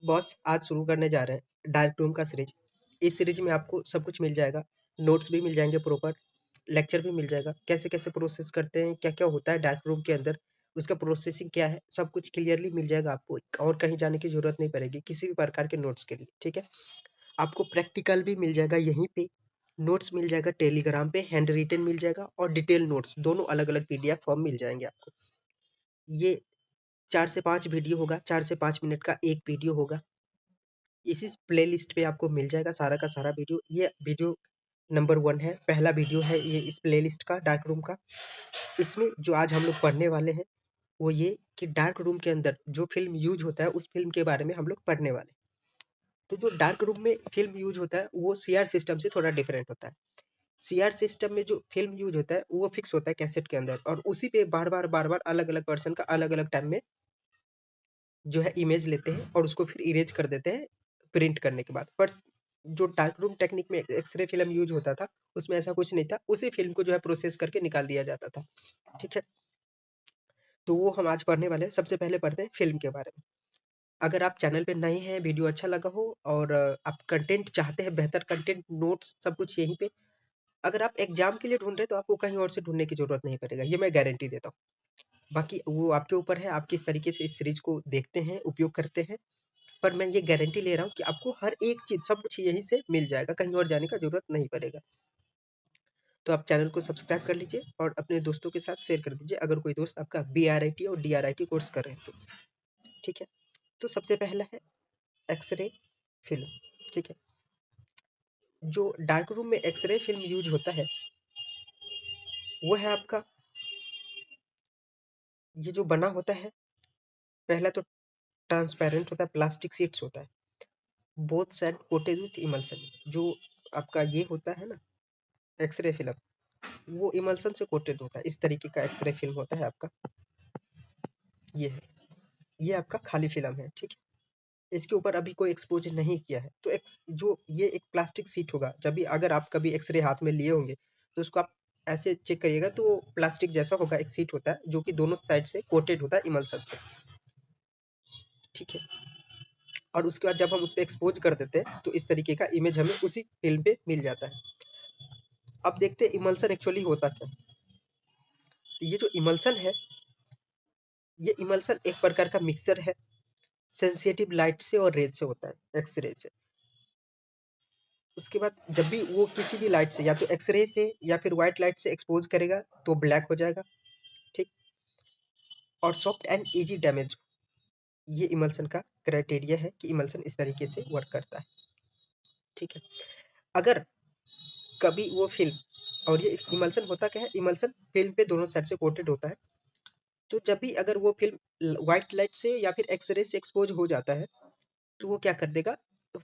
Boss आज शुरू करने जा रहे हैं डार्क रूम का सीरीज। इस सीरीज में आपको सब कुछ मिल जाएगा, नोट्स भी मिल जाएंगे प्रॉपर, लेक्चर भी मिल जाएगा, कैसे कैसे प्रोसेस करते हैं, क्या क्या होता है डार्क रूम के अंदर, उसका प्रोसेसिंग क्या है, सब कुछ क्लियरली मिल जाएगा आपको। और कहीं जाने की जरूरत नहीं पड़ेगी किसी भी प्रकार के नोट्स के लिए। ठीक है, आपको प्रैक्टिकल भी मिल जाएगा यहीं पे, नोट्स मिल जाएगा टेलीग्राम पे, हैंड रिटन मिल जाएगा और डिटेल नोट्स दोनों अलग अलग पीडीएफ फॉर्म मिल जाएंगे आपको। ये 4 से 5 वीडियो होगा, 4 से 5 मिनट का एक वीडियो होगा। इसी प्लेलिस्ट पे आपको मिल जाएगा सारा का सारा वीडियो। ये वीडियो नंबर 1 है, पहला वीडियो है ये इस प्लेलिस्ट का डार्क रूम का। इसमें जो आज हम लोग पढ़ने वाले हैं वो ये कि डार्क रूम के अंदर जो फिल्म यूज होता है उस फिल्म के बारे में हम लोग पढ़ने वाले हैं। तो जो डार्क रूम में फिल्म यूज होता है वो सीआर सिस्टम से थोड़ा डिफरेंट होता है। सीआर सिस्टम में जो फिल्म यूज होता है वो फिक्स होता है कैसेट के अंदर, और उसी पे बार बार अलग अलग पर्सन का अलग अलग टाइम में जो है इमेज लेते हैं और उसको फिर इरेज कर देते हैं प्रिंट करने के बाद। पर जो डार्क रूम टेक्निक में एक्सरे फिल्म यूज होता था उसमें ऐसा कुछ नहीं था, उसी फिल्म को जो है प्रोसेस करके निकाल दिया जाता था। ठीक है, तो वो हम आज पढ़ने वाले हैं। सबसे पहले पढ़ते हैं फिल्म के बारे में। अगर आप चैनल पे नए हैं, वीडियो अच्छा लगा हो और आप कंटेंट चाहते हैं, बेहतर कंटेंट, नोट्स सब कुछ यहीं पे। अगर आप एग्जाम के लिए ढूंढ रहे हैं तो आपको कहीं और से ढूंढने की जरूरत नहीं पड़ेगा, ये मैं गारंटी देता हूँ। बाकी वो आपके ऊपर है, आप किस तरीके से इस सीरीज को देखते हैं, उपयोग करते हैं। पर मैं ये गारंटी ले रहा हूँ कि आपको हर एक चीज सब कुछ यहीं से मिल जाएगा, कहीं और जाने का जरूरत नहीं पड़ेगा। तो आप चैनल को सब्सक्राइब कर लीजिए और अपने दोस्तों के साथ शेयर कर दीजिए अगर कोई दोस्त आपका BRIT और DRIT कोर्स कर रहे हैं तो। ठीक है, तो सबसे पहला है एक्सरे फिल्म। ठीक है, जो डार्क रूम में एक्सरे फिल्म यूज होता है वो है आपका, ये जो बना होता है पहला तो ट्रांसपेरेंट होता है, प्लास्टिक शीट्स होता है, both side coated with emulsion. जो आपका ये होता है ना एक्सरे फिल्म, वो इमल्सन से कोटेड होता है। इस तरीके का एक्सरे फिल्म होता है आपका। ये है, ये आपका खाली फिल्म है। ठीक है, इसके ऊपर अभी कोई एक्सपोज नहीं किया है। तो जो ये एक प्लास्टिक सीट होगा, जब भी अगर आप कभी एक्सरे हाथ में लिए होंगे तो उसको आप ऐसे चेक करिएगा तो वो प्लास्टिक जैसा होगा, एक सीट होता है जो कि दोनों साइड से कोटेड होता है इमल्सन से। ठीक है, और उसके बाद जब हम उस पर एक्सपोज कर देते हैं तो इस तरीके का इमेज हमें उसी फिल्म पे मिल जाता है। अब देखते हैं इमल्सन एक्चुअली होता क्या। ये जो इमल्सन है, ये इमल्सन एक प्रकार का मिक्सचर है, सेंसिटिव लाइट से और रेज से होता है, एक्सरे से। उसके बाद जब भी वो किसी भी लाइट से, या तो एक्सरे से या फिर व्हाइट लाइट से एक्सपोज करेगा तो ब्लैक हो जाएगा। ठीक, और सॉफ्ट एंड इजी डैमेज, ये इमल्सन का क्राइटेरिया है कि इमल्सन इस तरीके से वर्क करता है। ठीक है, अगर कभी वो फिल्म, और ये इमल्सन होता क्या है, इमल्सन फिल्म पे दोनों साइड से कोटेड होता है। तो जब भी अगर वो फिल्म व्हाइट लाइट से या फिर एक्सरे से एक्सपोज हो जाता है तो वो क्या कर देगा,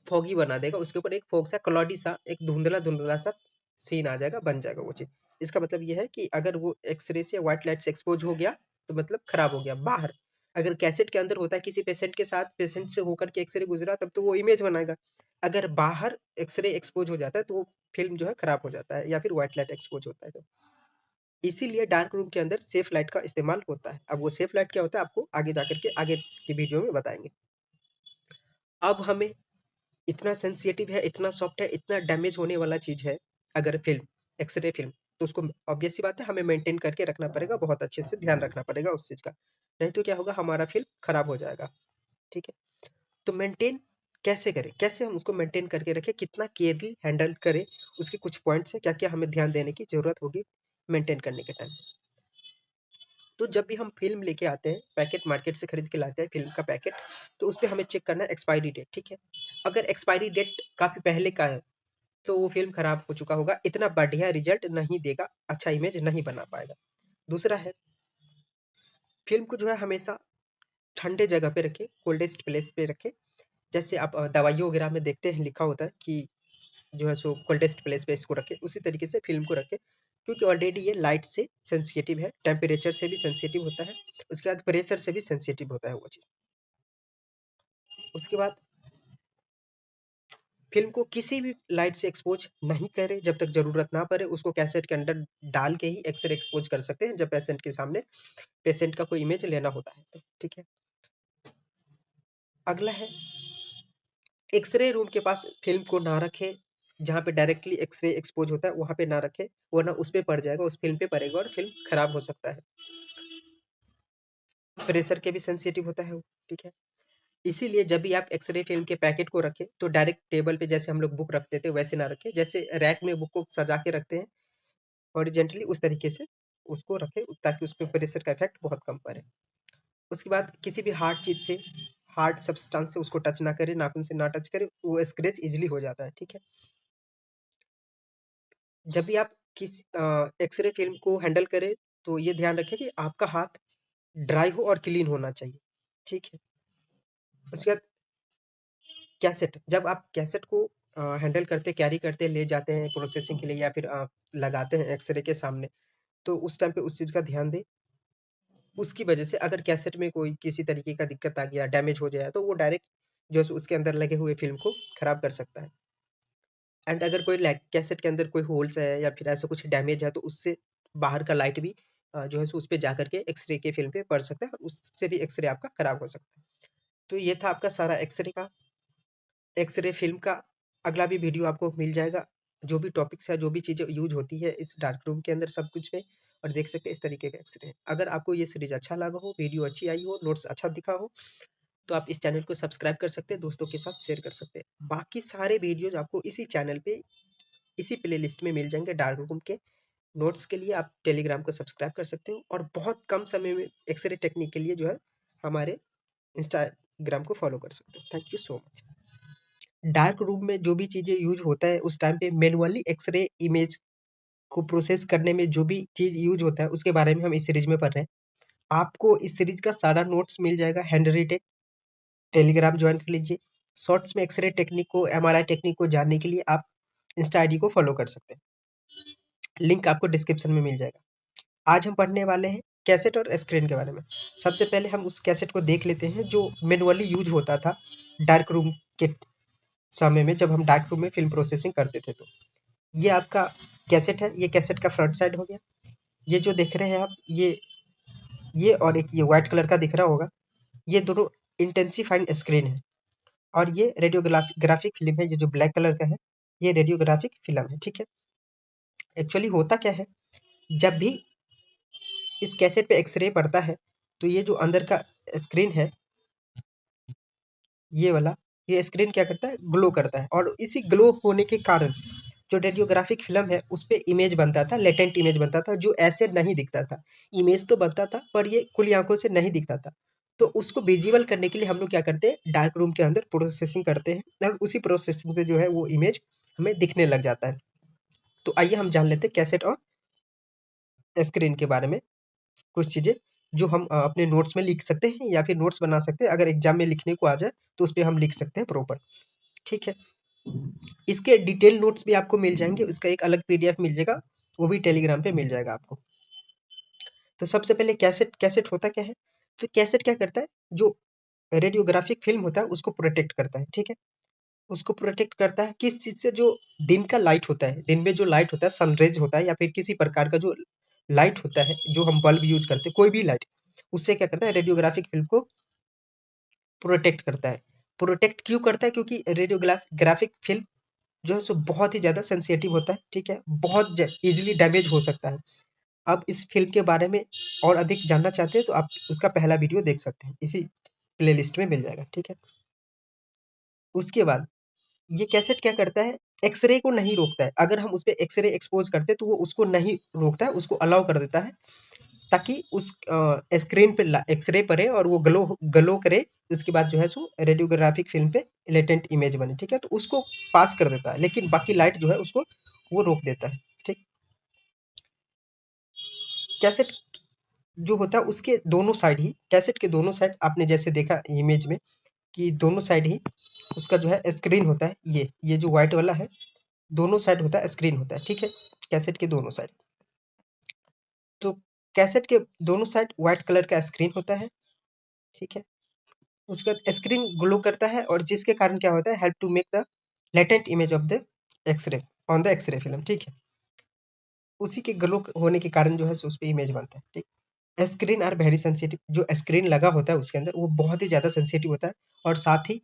फॉगी बना देगा, उसके ऊपर एक फॉग सा क्लॉडी सा एक धुंधला धुंधला सा सीन आ जाएगा, बन जाएगा वो चीज। इसका मतलब ये है कि अगर वो एक्सरे से व्हाइट लाइट से एक्सपोज हो गया तो मतलब खराब हो गया। बाहर अगर कैसेट के अंदर होता है, किसी पेशेंट के साथ, पेशेंट से होकर के एक्सरे गुजरा, तब तो वो इमेज बनाएगा। अगर बाहर एक्सरे एक्सपोज हो जाता है तो वो फिल्म जो है खराब हो जाता है, या फिर व्हाइट लाइट एक्सपोज होता है तो। इसीलिए डार्क रूम के अंदर सेफ लाइट का इस्तेमाल होता है। अब वो सेफ लाइट क्या होता है आपको आगे जाकर के आगे की वीडियो में बताएंगे। अब हमें इतना सेंसिटिव है, इतना सॉफ्ट है, इतना डैमेज होने वाला चीज है अगर फिल्म, एक्सरे फिल्म, तो उसको ऑब्वियस सी बात है हमें मेंटेन करके रखना पड़ेगा, बहुत अच्छे से ध्यान रखना पड़ेगा उस चीज का। नहीं तो क्या होगा, हमारा फिल्म खराब हो जाएगा। ठीक है, तो मेंटेन कैसे करें, कैसे हम उसको मेंटेन करके रखें, कितना केयरली हैंडल करें, उसके कुछ पॉइंट्स है, क्या क्या हमें ध्यान देने की जरूरत होगी मेंटेन करने के टाइम। तो जब भी हम फिल्म लेके आते हैं, पैकेट मार्केट से खरीद के लाते हैं फिल्म का पैकेट, तो उस पे हमें चेक करना है एक्सपायरी डेट। ठीक है, अगर एक्सपायरी डेट काफी पहले का है तो वो फिल्म खराब हो चुका होगा, इतना बढ़िया रिजल्ट नहीं देगा, अच्छा इमेज नहीं बना पाएगा। दूसरा है, फिल्म को जो है हमेशा ठंडे जगह पे रखे, कोल्डेस्ट प्लेस पे रखे। जैसे आप दवाइयों वगैरह में देखते हैं लिखा होता है कि जो है सो कोल्डेस्ट प्लेस पे इसको रखे, उसी तरीके से फिल्म को रखे, क्योंकि ऑलरेडी ये लाइट से सेंसिटिव है, टेम्परेचर से भी सेंसिटिव होता है, उसके बाद प्रेशर से भी सेंसिटिव होता है वो चीज। उसके बाद फिल्म को किसी भी लाइट से एक्सपोज नहीं करें, जब तक जरूरत ना पड़े उसको कैसेट के अंदर डाल के ही एक्सरे एक्सपोज कर सकते हैं, जब पेशेंट के सामने पेशेंट का कोई इमेज लेना होता है तो। ठीक है, अगला है एक्सरे रूम के पास फिल्म को ना रखे, जहाँ पे डायरेक्टली एक्सरे एक्सपोज होता है वहां पे ना रखे, वरना उस पे पड़ जाएगा, उस फिल्म पे पड़ेगा और फिल्म खराब हो सकता है। प्रेशर के भी सेंसिटिव होता है वो, ठीक है। इसीलिए जब भी आप एक्सरे फिल्म के पैकेट को रखें तो डायरेक्ट टेबल पे जैसे हम लोग बुक रखते थे वैसे ना रखें, जैसे रैक में बुक को सजा के रखते हैं हॉरिजेंटली, उस तरीके से उसको रखें ताकि उस पे प्रेशर का इफेक्ट बहुत कम पड़े। उसके बाद किसी भी हार्ड चीज से, हार्ड सब्सटेंस से उसको टच ना करे, नाखून से ना टच करे, वो स्क्रैच इजिली हो जाता है, ठीक है। जब भी आप किस एक्सरे फिल्म को हैंडल करें तो ये ध्यान रखें कि आपका हाथ ड्राई हो और क्लीन होना चाहिए, ठीक है। उसके बाद कैसेट, जब आप कैसेट को हैंडल करते, कैरी करते ले जाते हैं प्रोसेसिंग के लिए या फिर लगाते हैं एक्सरे के सामने, तो उस टाइम पे उस चीज का ध्यान दें। उसकी वजह से अगर कैसेट में कोई किसी तरीके का दिक्कत आ गया, डैमेज हो जाए, तो वो डायरेक्ट जो है उसके अंदर लगे हुए फिल्म को खराब कर सकता है। एंड अगर कोई कैसेट के अंदर कोई होल्स है या फिर ऐसा कुछ डैमेज है तो उससे बाहर का लाइट भी जो है उस पे जा करके एक्सरे के फिल्म पे पड़ सकता है और उससे भी एक्सरे आपका खराब हो सकता है। तो ये था आपका सारा एक्सरे का, एक्सरे फिल्म का। अगला भी वीडियो आपको मिल जाएगा, जो भी टॉपिक्स है, जो भी चीजें यूज होती है इस डार्क रूम के अंदर, सब कुछ में, और देख सकते हैं इस तरीके का एक्सरे। अगर आपको ये सीरीज अच्छा लगा हो, वीडियो अच्छी आई हो, नोट्स अच्छा दिखा हो, तो आप इस चैनल को सब्सक्राइब कर सकते हैं, दोस्तों के साथ शेयर कर सकते हैं। बाकी सारे वीडियोज आपको इसी चैनल पे, इसी प्लेलिस्ट में मिल जाएंगे। डार्क रूम के नोट्स के लिए आप टेलीग्राम को सब्सक्राइब कर सकते हो, और बहुत कम समय में एक्सरे टेक्निक के लिए जो है हमारे इंस्टाग्राम को फॉलो कर सकते हो। Thank you so much. Dark room में जो भी चीजें यूज होता है उस टाइम पे मैनुअली एक्सरे इमेज को प्रोसेस करने में जो भी चीज यूज होता है उसके बारे में हम इस सीरीज में पढ़ रहे हैं। आपको इस सीरीज का सारा नोट्स मिल जाएगा हैंड रिटेन। टेलीग्राम ज्वाइन कर लीजिए। शॉर्ट्स में एक्सरे टेक्निक को, एमआरआई टेक्निक को जानने के लिए आप इंस्टा आईडी को फॉलो कर सकते हैं, लिंक आपको डिस्क्रिप्शन में मिल जाएगा। आज हम पढ़ने वाले हैं कैसेट और स्क्रीन के बारे में। सबसे पहले हम उस कैसेट को देख लेते हैं जो मैनुअली यूज होता था डार्क रूम के समय में, जब हम डार्क रूम में फिल्म प्रोसेसिंग करते थे। तो ये आपका कैसेट है, ये कैसेट का फ्रंट साइड हो गया। ये जो देख रहे हैं आप, ये और एक ये व्हाइट कलर का दिख रहा होगा, ये दोनों इंटेंसिफाइंग स्क्रीन है। और ये रेडियोग्राफिक फिल्म है, ये जो ब्लैक कलर का है ये रेडियोग्राफिक फिल्म है, ठीक है। एक्चुअली होता क्या है, जब भी इस कैसेट पे एक्सरे पड़ता है तो ये जो अंदर का स्क्रीन है, ये वाला, ये स्क्रीन क्या करता है, ग्लो करता है। और इसी ग्लो होने के कारण जो रेडियोग्राफिक फिल्म है उस पे इमेज बनता था, लेटेंट इमेज बनता था, जो ऐसे नहीं दिखता था। इमेज तो बनता था पर ये खुली आंखों से नहीं दिखता था। तो उसको विजुअल करने के लिए हम लोग क्या करते हैं, डार्क रूम के अंदर प्रोसेसिंग करते हैं, और उसी प्रोसेसिंग से जो है वो इमेज हमें दिखने लग जाता है। तो आइए हम जान लेते हैं कैसेट और स्क्रीन के बारे में कुछ चीजें, जो हम अपने नोट्स में लिख सकते हैं या फिर नोट्स बना सकते हैं। अगर एग्जाम में लिखने को आ जाए तो उस पर हम लिख सकते हैं प्रॉपर, ठीक है। इसके डिटेल नोट्स भी आपको मिल जाएंगे, उसका एक अलग पीडीएफ मिल जाएगा, वो भी टेलीग्राम पे मिल जाएगा आपको। तो सबसे पहले कैसेट, कैसेट होता क्या है, तो कैसेट क्या करता है, जो रेडियोग्राफिक फिल्म होता है उसको प्रोटेक्ट करता है, ठीक है। उसको प्रोटेक्ट करता है किस चीज से, जो दिन का लाइट होता है, दिन में जो लाइट होता है, सनरेज होता है या फिर किसी प्रकार का जो लाइट होता है, जो हम बल्ब यूज करते हैं, कोई भी लाइट, उससे क्या करता है, रेडियोग्राफिक फिल्म को प्रोटेक्ट करता है। प्रोटेक्ट क्यों करता है, क्योंकि रेडियोग्राफिक फिल्म जो है सो बहुत ही ज़्यादा सेंसिटिव होता है, ठीक है, बहुत इजीली डैमेज हो सकता है। आप इस फ़िल्म के बारे में और अधिक जानना चाहते हैं तो आप उसका पहला वीडियो देख सकते हैं, इसी प्लेलिस्ट में मिल जाएगा, ठीक है। उसके बाद ये कैसेट क्या करता है, एक्स-रे को नहीं रोकता है। अगर हम उसपे एक्स-रे एक्सपोज़ करते हैं तो वो उसको नहीं रोकता है, उसको अलाउ कर देता है, ताकि उस स्क्रीन पे एक्स-रे पड़े और वो ग्लो करे। उसके बाद जो है सो रेडियोग्राफिक फ़िल्म पे लेटेंट इमेज बने, ठीक है। तो उसको पास कर देता है, लेकिन बाकी लाइट जो है उसको वो रोक देता है, ठीक। कैसेट जो होता है उसके दोनों साइड ही, कैसेट के दोनों साइड आपने जैसे देखा इमेज में कि दोनों साइड ही उसका जो है स्क्रीन होता है। ये जो व्हाइट वाला है, दोनों साइड होता है, स्क्रीन होता है, ठीक है, कैसेट के दोनों साइड। तो कैसेट के दोनों साइड व्हाइट कलर का स्क्रीन होता है, ठीक है। उसके बाद स्क्रीन ग्लो करता है, और जिसके कारण क्या होता है, help to make the latent image of the x-ray on the x-ray film, ठीक है। उसी के ग्लो होने के कारण जो है उस पे इमेज बनता है, ठीक। स्क्रीन आर वेरी सेंसिटिव, जो स्क्रीन लगा होता है उसके अंदर वो बहुत ही ज्यादा सेंसिटिव होता है, और साथ ही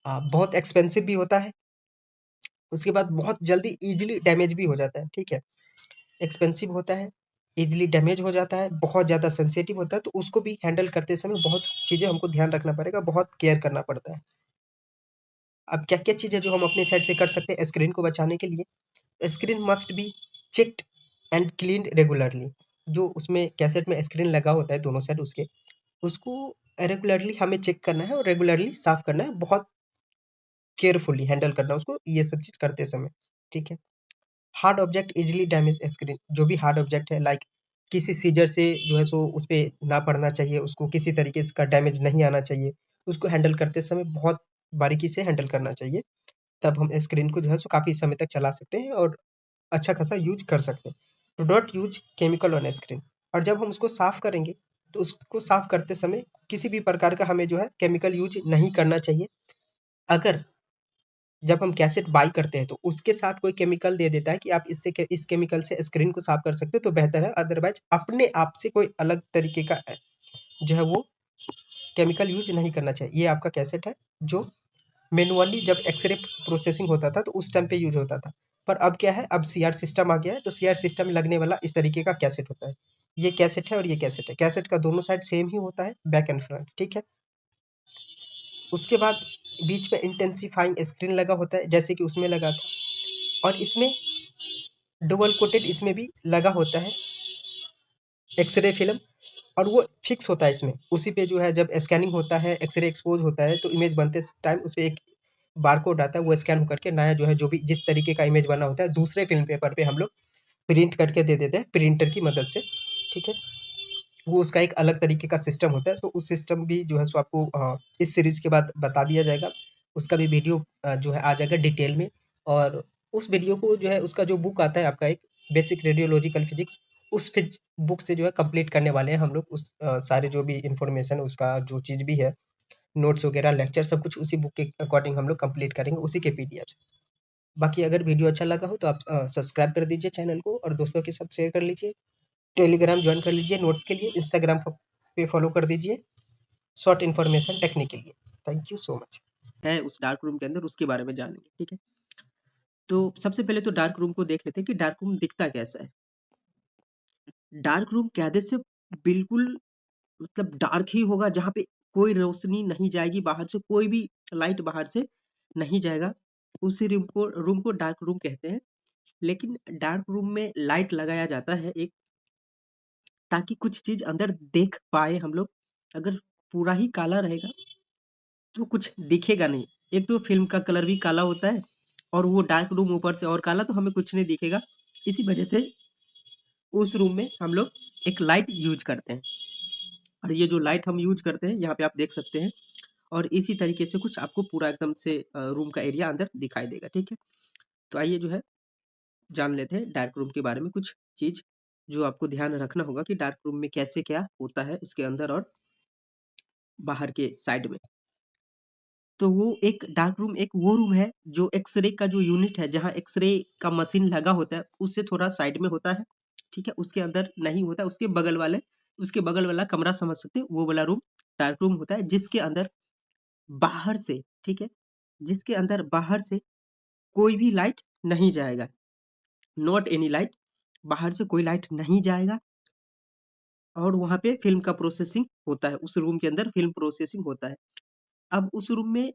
बहुत एक्सपेंसिव भी होता है, उसके बाद बहुत जल्दी ईजिली डैमेज भी हो जाता है, ठीक है। एक्सपेंसिव होता है, ईजिली डैमेज हो जाता है, बहुत ज़्यादा सेंसिटिव होता है, तो उसको भी हैंडल करते समय बहुत चीज़ें हमको ध्यान रखना पड़ेगा, बहुत केयर करना पड़ता है। अब क्या-क्या चीज़ें जो हम अपने साइड से कर सकते हैं स्क्रीन को बचाने के लिए, screen must be checked and cleaned regularly. जो उसमें कैसेट में स्क्रीन लगा होता है दोनों साइड उसके, उसको रेगुलरली हमें चेक करना है और रेगुलरली साफ करना है, बहुत केयरफुली हैंडल करना है उसको, ये सब चीज़ करते समय, ठीक है। Hard object easily damage screen, जो भी हार्ड ऑब्जेक्ट है लाइक किसी सीजर से जो है सो उस पे ना पड़ना चाहिए, उसको किसी तरीके से का डैमेज नहीं आना चाहिए, उसको हैंडल करते समय बहुत बारीकी से हैंडल करना चाहिए, तब हम स्क्रीन को जो है सो काफ़ी समय तक चला सकते हैं और अच्छा खासा यूज कर सकते हैं। Do not use chemical on screen, और जब हम उसको साफ करेंगे तो उसको साफ करते समय किसी भी प्रकार का हमें जो है केमिकल यूज नहीं करना चाहिए। अगर जब हम कैसेट बाई करते हैं तो उसके साथ कोई केमिकल दे देता है कि आप इससे इस केमिकल से स्क्रीन को साफ कर सकते हो तो बेहतर है, अदरवाइज अपने आप से कोई अलग तरीके का जो है वो केमिकल यूज नहीं करना चाहिए। ये आपका कैसेट है जो मैनुअली जब एक्सरे प्रोसेसिंग होता था तो उस टाइम पे यूज होता था, पर अब क्या है, अब सीआर सिस्टम आ गया है, तो सीआर सिस्टम में लगने वाला इस तरीके का कैसेट होता है। ये कैसेट है और ये कैसेट है, कैसेट का दोनों साइड सेम ही होता है, बैक एंड फ्रंट, ठीक है। उसके बाद बीच में इंटेंसिफाइंग स्क्रीन लगा होता है जैसे कि उसमें लगा था, और इसमें डबल कोटेड इसमें भी लगा होता है एक्सरे फिल्म, और वो फिक्स होता है इसमें, उसी पे जो है जब स्कैनिंग होता है, एक्सरे एक्सपोज होता है तो इमेज बनते टाइम उस पे एक बारकोड आता है, वो स्कैन होकर के नया जो है जो भी जिस तरीके का इमेज बना होता है दूसरे फिल्म पेपर पे हम लोग प्रिंट करके दे देते हैं प्रिंटर की मदद से, ठीक है। वो उसका एक अलग तरीके का सिस्टम होता है, तो उस सिस्टम भी जो है सो आपको इस सीरीज के बाद बता दिया जाएगा, उसका भी वीडियो जो है आ जाएगा डिटेल में। और उस वीडियो को जो है उसका जो बुक आता है आपका एक बेसिक रेडियोलॉजिकल फिजिक्स, उस बुक से जो है कंप्लीट करने वाले हैं हम लोग, उस सारे जो भी इंफॉर्मेशन उसका जो चीज़ भी है, नोट्स वगैरह लेक्चर सब कुछ उसी बुक के अकॉर्डिंग हम लोग कंप्लीट करेंगे, उसी के पीडीएफ से। बाकी अगर वीडियो अच्छा लगा हो तो आप सब्सक्राइब कर दीजिए चैनल को और दोस्तों के साथ शेयर कर लीजिए, टेलीग्राम ज्वाइन कर लीजिए नोट्स के लिए, इंस्टाग्राम पे फॉलो कर दीजिए शॉर्ट इन्फॉर्मेशन टेक्निक के लिए। Thank you so much. है उस डार्क रूम के अंदर, उसके बारे में जानेंगे, ठीक है। तो सबसे पहले तो डार्क रूम को देख लेते हैं कि डार्क रूम दिखता कैसा है। डार्क रूम कहने से बिल्कुल मतलब डार्क ही होगा, जहाँ पे कोई रोशनी नहीं जाएगी बाहर से, कोई भी लाइट बाहर से नहीं जाएगा, उसी रूम को डार्क रूम कहते हैं। लेकिन डार्क रूम में लाइट लगाया जाता है एक, ताकि कुछ चीज अंदर देख पाए हम लोग। अगर पूरा ही काला रहेगा तो कुछ दिखेगा नहीं, एक तो फिल्म का कलर भी काला होता है और वो डार्क रूम ऊपर से और काला, तो हमें कुछ नहीं दिखेगा। इसी वजह से उस रूम में हम लोग एक लाइट यूज करते हैं, और ये जो लाइट हम यूज करते हैं यहाँ पे आप देख सकते हैं, और इसी तरीके से कुछ आपको पूरा एकदम से रूम का एरिया अंदर दिखाई देगा, ठीक है। तो आइए जो है जान लेते हैं डार्क रूम के बारे में कुछ चीज जो आपको ध्यान रखना होगा कि डार्क रूम में कैसे क्या होता है उसके अंदर और बाहर के साइड में। तो वो एक डार्क रूम एक वो रूम है जो एक्सरे का जो यूनिट है, जहाँ एक्सरे का मशीन लगा होता है उससे थोड़ा साइड में होता है, ठीक है। उसके अंदर नहीं होता, उसके बगल वाला कमरा समझ सकते हैं, वो वाला रूम डार्क रूम होता है, जिसके अंदर बाहर से, ठीक है, जिसके अंदर बाहर से कोई भी लाइट नहीं जाएगा, नॉट एनी लाइट, बाहर से कोई लाइट नहीं जाएगा, और वहां पे फिल्म का प्रोसेसिंग होता है, उस रूम के अंदर फिल्म प्रोसेसिंग होता है। अब उस रूम में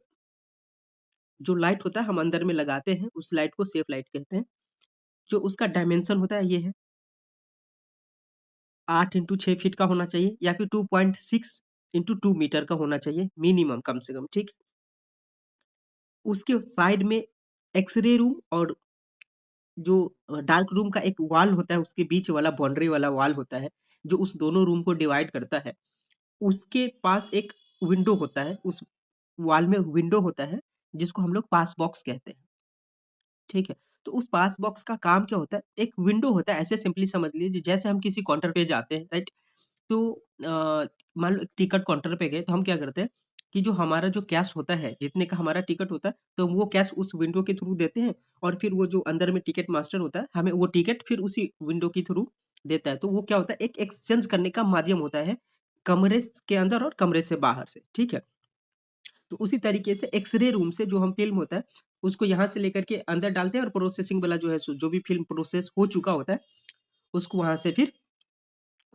जो लाइट होता है हम अंदर में लगाते हैं, उस लाइट को सेफ लाइट कहते हैं। जो उसका डायमेंशन होता है ये है 8 x 6 फीट का होना चाहिए, या फिर 2.6 x 2 मीटर का होना चाहिए मिनिमम, कम से कम, ठीक। उसके साइड में एक्सरे रूम और जो डार्क रूम का एक वॉल होता है, उसके बीच वाला बाउंड्री वाला वॉल होता है जो उस दोनों रूम को डिवाइड करता है, उसके पास एक विंडो होता है, उस वॉल में विंडो होता है जिसको हम लोग पास बॉक्स कहते हैं, ठीक है। तो उस पास बॉक्स का काम क्या होता है, एक विंडो होता है, ऐसे सिंपली समझ लीजिए जैसे हम किसी काउंटर पे जाते हैं, राइट। तो मान लो टिकट काउंटर पे गए तो हम क्या करते हैं कि जो हमारा जो कैश होता है, जितने का हमारा टिकट होता है, तो वो कैश उस विंडो के थ्रू देते हैं, और फिर वो जो अंदर में टिकट मास्टर होता है हमें वो टिकट फिर उसी विंडो के थ्रू देता है। तो वो क्या होता है, एक एक्सचेंज करने का माध्यम होता है कमरे के अंदर और कमरे से बाहर से, ठीक है। तो उसी तरीके से एक्सरे रूम से जो हम फिल्म होता है उसको यहाँ से लेकर के अंदर डालते हैं और प्रोसेसिंग वाला जो है जो भी फिल्म प्रोसेस हो चुका होता है उसको वहां से फिर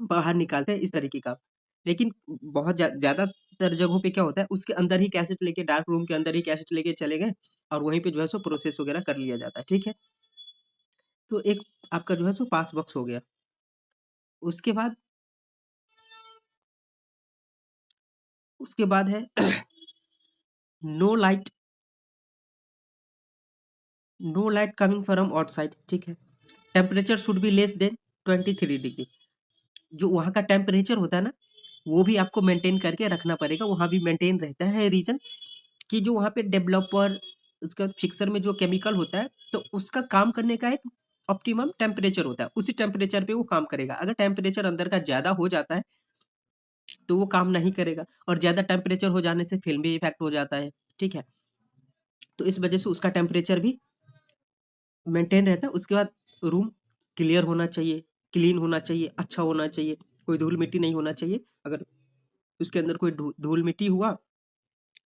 बाहर निकालते हैं, इस तरीके का। लेकिन बहुत ज्यादातर जगहों पे क्या होता है, उसके अंदर ही कैसेट लेके, डार्क रूम के अंदर ही कैसेट लेके चले गए और वहीं पे जो है सो प्रोसेस वगैरह कर लिया जाता है, ठीक है। तो एक आपका जो है सो पास बॉक्स हो गया। उसके बाद है no light, no light coming from outside, ठीक है। Temperature should be less than 23 degree. जो वहाँ का टेम्परेचर होता है ना, वो भी आपको मेंटेन करके रखना पड़ेगा, वहाँ भी मेंटेन रहता है। रीजन कि जो वहाँ पे डेवलपर, उसका फिक्सर में जो केमिकल होता है, तो उसका काम करने का एक ऑप्टिमम टेम्परेचर होता है, उसी टेम्परेचर पे वो काम करेगा। अगर टेम्परेचर अंदर का ज्यादा हो जाता है तो वो काम नहीं करेगा, और ज्यादा टेम्परेचर हो जाने से फिल्म भी इफेक्ट हो जाता है, ठीक है। तो इस वजह से उसका टेम्परेचर भी मेंटेन रहता है। उसके बाद रूम क्लियर होना चाहिए, क्लीन होना चाहिए, अच्छा होना चाहिए, कोई धूल मिट्टी नहीं होना चाहिए। अगर उसके अंदर कोई धूल मिट्टी हुआ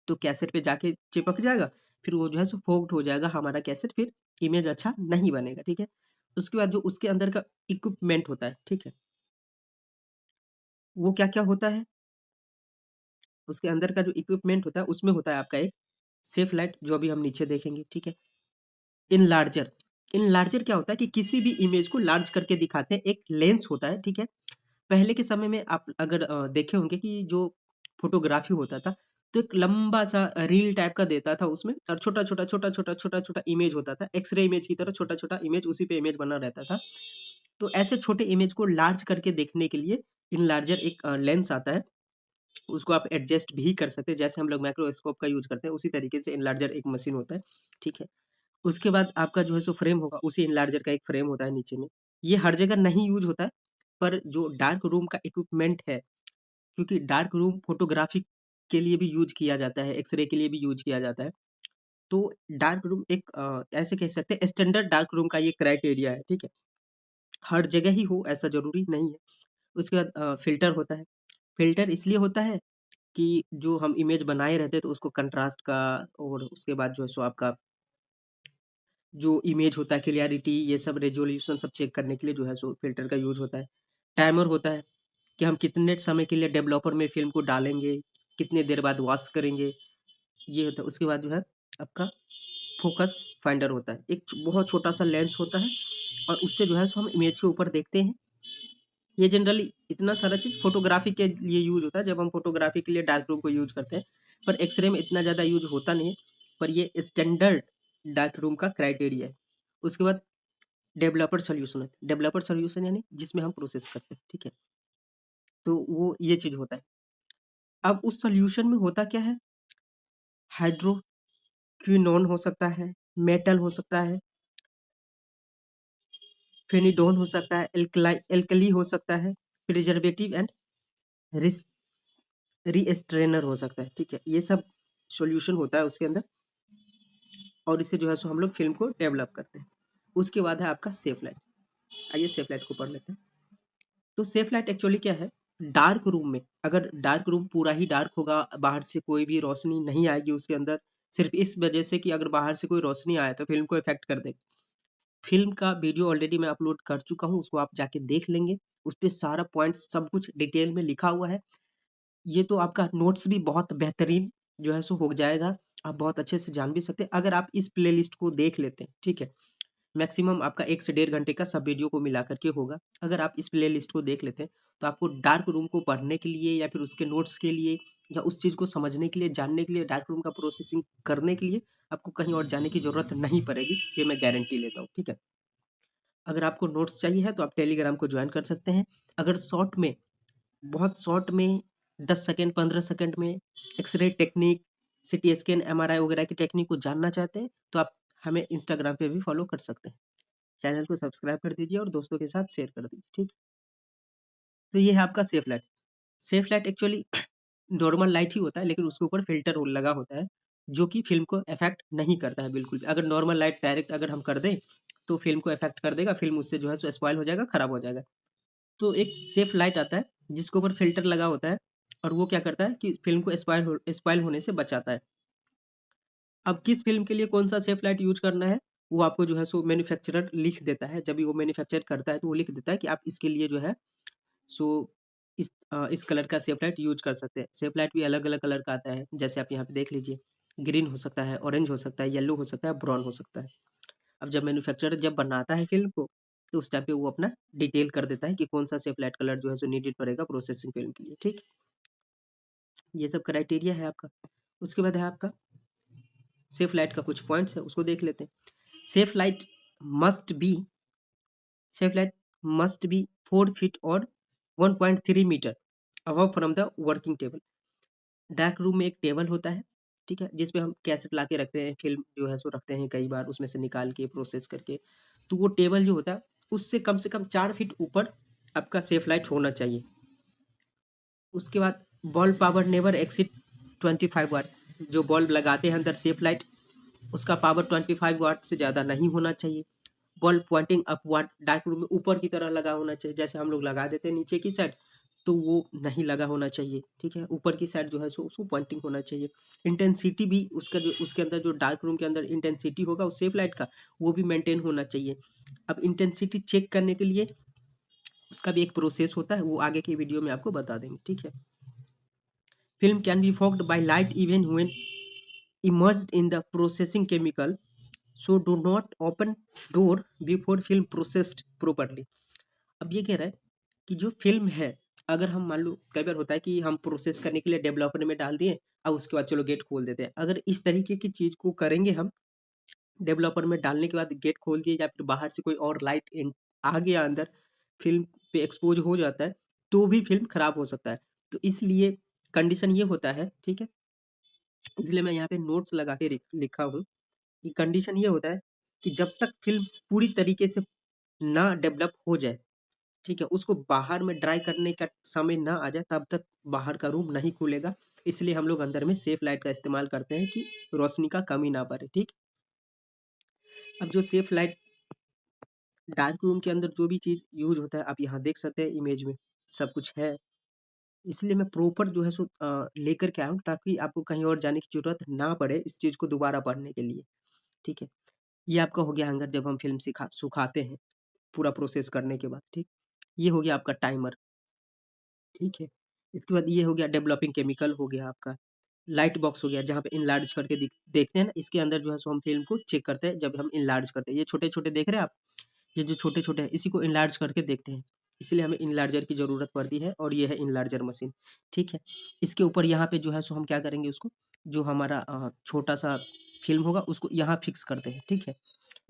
तो कैसेट पे जाके चिपक जाएगा, फिर वो जो है सो फोग्ड हो जाएगा हमारा कैसेट, फिर इमेज अच्छा नहीं बनेगा, ठीक है। उसके बाद जो उसके अंदर का इक्विपमेंट होता है, ठीक है, वो क्या क्या होता है। उसके अंदर का जो इक्विपमेंट होता है उसमें होता है आपका एक सेफ लाइट, जो अभी हम नीचे देखेंगे, ठीक है। इन लार्जर, इन लार्जर क्या होता है कि किसी भी इमेज को लार्ज करके दिखाते हैं, एक लेंस होता है, ठीक है। पहले के समय में आप अगर देखे होंगे कि जो फोटोग्राफी होता था, तो एक लंबा सा रील टाइप का देता था उसमें, और छोटा छोटा छोटा छोटा छोटा छोटा इमेज होता था, एक्सरे इमेज की तरह छोटा छोटा इमेज, उसी पे इमेज बना रहता था। तो ऐसे छोटे इमेज को लार्ज करके देखने के लिए इन लार्जर एक लेंस आता है, उसको आप एडजस्ट भी कर सकते हैं, जैसे हम लोग माइक्रोस्कोप का यूज करते हैं उसी तरीके से इनलार्जर एक मशीन होता है, ठीक है। उसके बाद आपका जो है सो फ्रेम होगा, उसी इनलार्जर का एक फ्रेम होता है नीचे में। ये हर जगह नहीं यूज होता है, पर जो डार्क रूम का इक्विपमेंट है, क्योंकि डार्क रूम फोटोग्राफी के लिए भी यूज किया जाता है, एक्सरे के लिए भी यूज किया जाता है। तो डार्क रूम एक ऐसे कह सकते हैं स्टैंडर्ड डार्क रूम का ये क्राइटेरिया है, ठीक है। हर जगह ही हो ऐसा जरूरी नहीं है। उसके बाद फिल्टर होता है। फिल्टर इसलिए होता है कि जो हम इमेज बनाए रहते हैं तो उसको कंट्रास्ट का, और उसके बाद जो है सो आपका जो इमेज होता है, क्लियरिटी, ये सब रेजोल्यूशन सब चेक करने के लिए जो है सो फिल्टर का यूज होता है। टाइमर होता है कि हम कितने समय के लिए डेवलपर में फिल्म को डालेंगे, कितने देर बाद वॉश करेंगे, ये होता है। उसके बाद जो है आपका फोकस फाइंडर होता है, एक बहुत छोटा सा लेंस होता है, और उससे जो है सो हम इमेज के ऊपर देखते हैं। ये जनरली इतना सारा चीज फोटोग्राफी के लिए यूज होता है, जब हम फोटोग्राफी के लिए डार्क रूम को यूज करते हैं, पर एक्सरे में इतना ज्यादा यूज होता नहीं है, पर ये स्टैंडर्ड डार्क रूम का क्राइटेरिया है। उसके बाद डेवलपर सोल्यूशन है, डेवलपर सोल्यूशन यानी जिसमें हम प्रोसेस करते हैं, ठीक है। तो वो ये चीज होता है। अब उस सोल्यूशन में होता क्या है, हाइड्रोक्विनोन हो सकता है, मेटल हो सकता है, फेनिडोन हो सकता है, एल्कली हो सकता है, प्रिजर्वेटिव एंड रीस्ट्रेनर हो सकता है, ठीक है। ये सब सॉल्यूशन होता है उसके अंदर, और इससे जो है सो हम लोग फिल्म को डेवलप करते हैं। उसके बाद है आपका सेफ लाइट। आइए सेफ लाइट को पढ़ लेते हैं। तो सेफ लाइट एक्चुअली क्या है, डार्क रूम में, अगर डार्क रूम पूरा ही डार्क होगा, बाहर से कोई भी रोशनी नहीं आएगी उसके अंदर, सिर्फ इस वजह से कि अगर बाहर से कोई रोशनी आए तो फिल्म को इफेक्ट कर देगा। फिल्म का वीडियो ऑलरेडी मैं अपलोड कर चुका हूँ, उसको आप जाके देख लेंगे। उस पे सारा पॉइंट सब कुछ डिटेल में लिखा हुआ है। ये तो आपका नोट्स भी बहुत बेहतरीन जो है सो हो जाएगा, आप बहुत अच्छे से जान भी सकते हैं अगर आप इस प्लेलिस्ट को देख लेते हैं, ठीक है। मैक्सिमम आपका 1 से 1.5 घंटे का सब वीडियो को मिला करके होगा। अगर आप इस प्लेलिस्ट को देख लेते हैं तो आपको डार्क रूम को पढ़ने के लिए, या फिर उसके नोट्स के लिए, या उस चीज को समझने के लिए, जानने के लिए, डार्क रूम का प्रोसेसिंग करने के लिए आपको कहीं और जाने की जरूरत नहीं पड़ेगी, ये मैं गारंटी लेता हूँ, ठीक है। अगर आपको नोट्स चाहिए है तो आप टेलीग्राम को ज्वाइन कर सकते हैं। अगर शॉर्ट में, बहुत शॉर्ट में, 10 सेकेंड 15 सेकेंड में x-ray technique, CT scan, MRI वगैरह की टेक्निक को जानना चाहते हैं तो आप हमें इंस्टाग्राम पे भी फॉलो कर सकते हैं। चैनल को सब्सक्राइब कर दीजिए और दोस्तों के साथ शेयर कर दीजिए, ठीक। तो ये है आपका safe light. Safe light actually normal light ही होता है, लेकिन उसके ऊपर फिल्टर लगा होता है, जो कि फिल्म को इफेक्ट नहीं करता है बिल्कुल भी। अगर नॉर्मल लाइट डायरेक्ट अगर हम कर दें तो फिल्म को इफेक्ट कर देगा, फिल्म उससे जो है सो स्पॉइल हो जाएगा, खराब हो जाएगा। तो एक सेफ लाइट आता है जिसके ऊपर फिल्टर लगा होता है, और वो क्या करता है कि फिल्म को स्पॉइल होने से बचाता है। अब किस फिल्म के लिए कौन सा सेफ लाइट यूज करना है वो आपको जो है सो मैन्युफैक्चरर लिख देता है। जब भी वो मैन्युफैक्चर करता है तो वो लिख देता है कि आप इसके लिए जो है सो इस कलर का सेफ लाइट यूज कर सकते हैं। सेफ लाइट भी अलग अलग कलर का आता है, जैसे आप यहाँ पे देख लीजिए, ग्रीन हो सकता है, ऑरेंज हो सकता है, येलो हो सकता है, ब्राउन हो सकता है। अब जब मैन्युफैक्चरर जब बनाता है फिल्म को तो उस टाइम पे वो अपना डिटेल कर देता है कि कौन सा सेफ लाइट कलर जो है सो नीडेड पड़ेगा प्रोसेसिंग फिल्म के लिए। ठीक, ये सब क्राइटेरिया है आपका। उसके बाद है आपका सेफ लाइट का कुछ पॉइंट्स है, उसको देख लेते हैं। Safe light must be safe light must be 4 feet और 1.3 metre above from the working table. Dark room में एक टेबल होता है, ठीक है, जिसपे हम कैसेट ला के रखते हैं, फिल्म जो है सो रखते हैं कई बार उसमें से निकाल के प्रोसेस करके। तो वो टेबल जो होता है उससे कम से कम 4 फीट ऊपर आपका सेफ लाइट होना चाहिए। उसके बाद bulb power never exceed 25 watt. जो बल्ब लगाते हैं अंदर सेफ लाइट उसका पावर 25 वाट से ज़्यादा नहीं होना चाहिए। Bulb pointing upward, dark room में ऊपर की तरह लगा होना चाहिए, जैसे हम लोग लगा देते हैं नीचे की साइड तो वो नहीं लगा होना चाहिए। ठीक है, ऊपर की साइड जो है सो उसको पॉइंटिंग होना चाहिए। इंटेंसिटी भी उसका जो उसके अंदर जो डार्क रूम के अंदर इंटेंसिटी होगा उस सेफ लाइट का वो भी मेंटेन होना चाहिए। अब इंटेंसिटी चेक करने के लिए उसका भी एक प्रोसेस होता है, वो आगे की वीडियो में आपको बता देंगे। ठीक है, film can be fogged by light even when immersed in the processing chemical, so do not open door before film processed properly। अब ये कह रहा है कि जो फिल्म है, अगर हम मान लो कई बार होता है कि हम प्रोसेस करने के लिए डेवलपर में डाल दिए और उसके बाद चलो गेट खोल देते हैं। अगर इस तरीके की चीज को करेंगे हम, डेवलपर में डालने के बाद गेट खोल दिए या फिर बाहर से कोई और लाइट आ गया अंदर, फिल्म पे एक्सपोज हो जाता है तो भी फिल्म खराब हो सकता है। तो इसलिए कंडीशन ये होता है, ठीक है, इसलिए मैं यहाँ पे नोट्स लगा के लिखा हूँ कि कंडीशन ये होता है कि जब तक फिल्म पूरी तरीके से ना डेवलप हो जाए, ठीक है, उसको बाहर में ड्राई करने का समय ना आ जाए तब तक बाहर का रूम नहीं खुलेगा। इसलिए हम लोग अंदर में सेफ लाइट का इस्तेमाल करते हैं कि रोशनी का कमी ना पड़े। ठीक, अब जो सेफ लाइट डार्क रूम के अंदर जो भी चीज यूज होता है आप यहाँ देख सकते हैं इमेज में सब कुछ है। इसलिए मैं प्रॉपर जो है सो लेकर के आया हूँ ताकि आपको कहीं और जाने की जरूरत ना पड़े इस चीज को दोबारा पढ़ने के लिए। ठीक है, ये आपका हो गया हैंगर जब हम फिल्म सुखाते हैं पूरा प्रोसेस करने के बाद। ठीक, ये हो गया आपका टाइमर। ठीक है, इसके बाद ये हो गया डेवलपिंग केमिकल, हो गया आपका लाइट बॉक्स, हो गया जहाँ पे इनलार्ज करके देखते हैं ना, इसके अंदर जो है सो हम फिल्म को चेक करते हैं जब हम इनलार्ज करते हैं। ये छोटे छोटे देख रहे हैं आप, ये जो छोटे छोटे हैं इसी को इनलार्ज करके देखते हैं, इसलिए हमें इनलार्जर की जरूरत पड़ती है और ये है इनलार्जर मशीन। ठीक है, इसके ऊपर यहाँ पे जो है सो हम क्या करेंगे, उसको जो हमारा छोटा सा फिल्म होगा उसको यहाँ फिक्स करते हैं। ठीक है,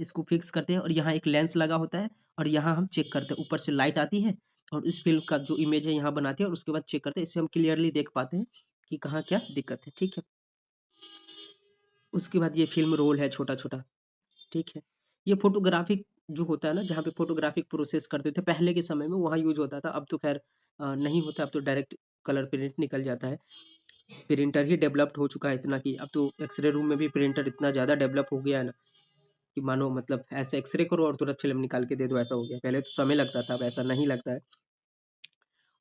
इसको फिक्स करते हैं और यहाँ एक लेंस लगा होता है और यहाँ हम चेक करते हैं, ऊपर से लाइट आती है और इस फिल्म का जो इमेज है यहाँ बनाते हैं और उसके बाद चेक करते हैं, इससे हम क्लियरली देख पाते हैं कि कहाँ क्या दिक्कत है। ठीक है, उसके बाद ये फिल्म रोल है छोटा छोटा। ठीक है, ये फोटोग्राफिक जो होता है ना, जहाँ पे फोटोग्राफिक प्रोसेस करते थे पहले के समय में वहाँ यूज होता था, अब तो खैर नहीं होता, अब तो डायरेक्ट कलर प्रिंट निकल जाता है। प्रिंटर ही डेवलप्ड हो चुका है इतना कि अब तो एक्सरे रूम में भी प्रिंटर इतना ज्यादा डेवलप हो गया है ना कि मानो मतलब ऐसे एक्सरे करो और तुरंत फिल्म निकाल के दे दो, ऐसा हो गया। पहले तो समय लगता था, अब ऐसा नहीं लगता है।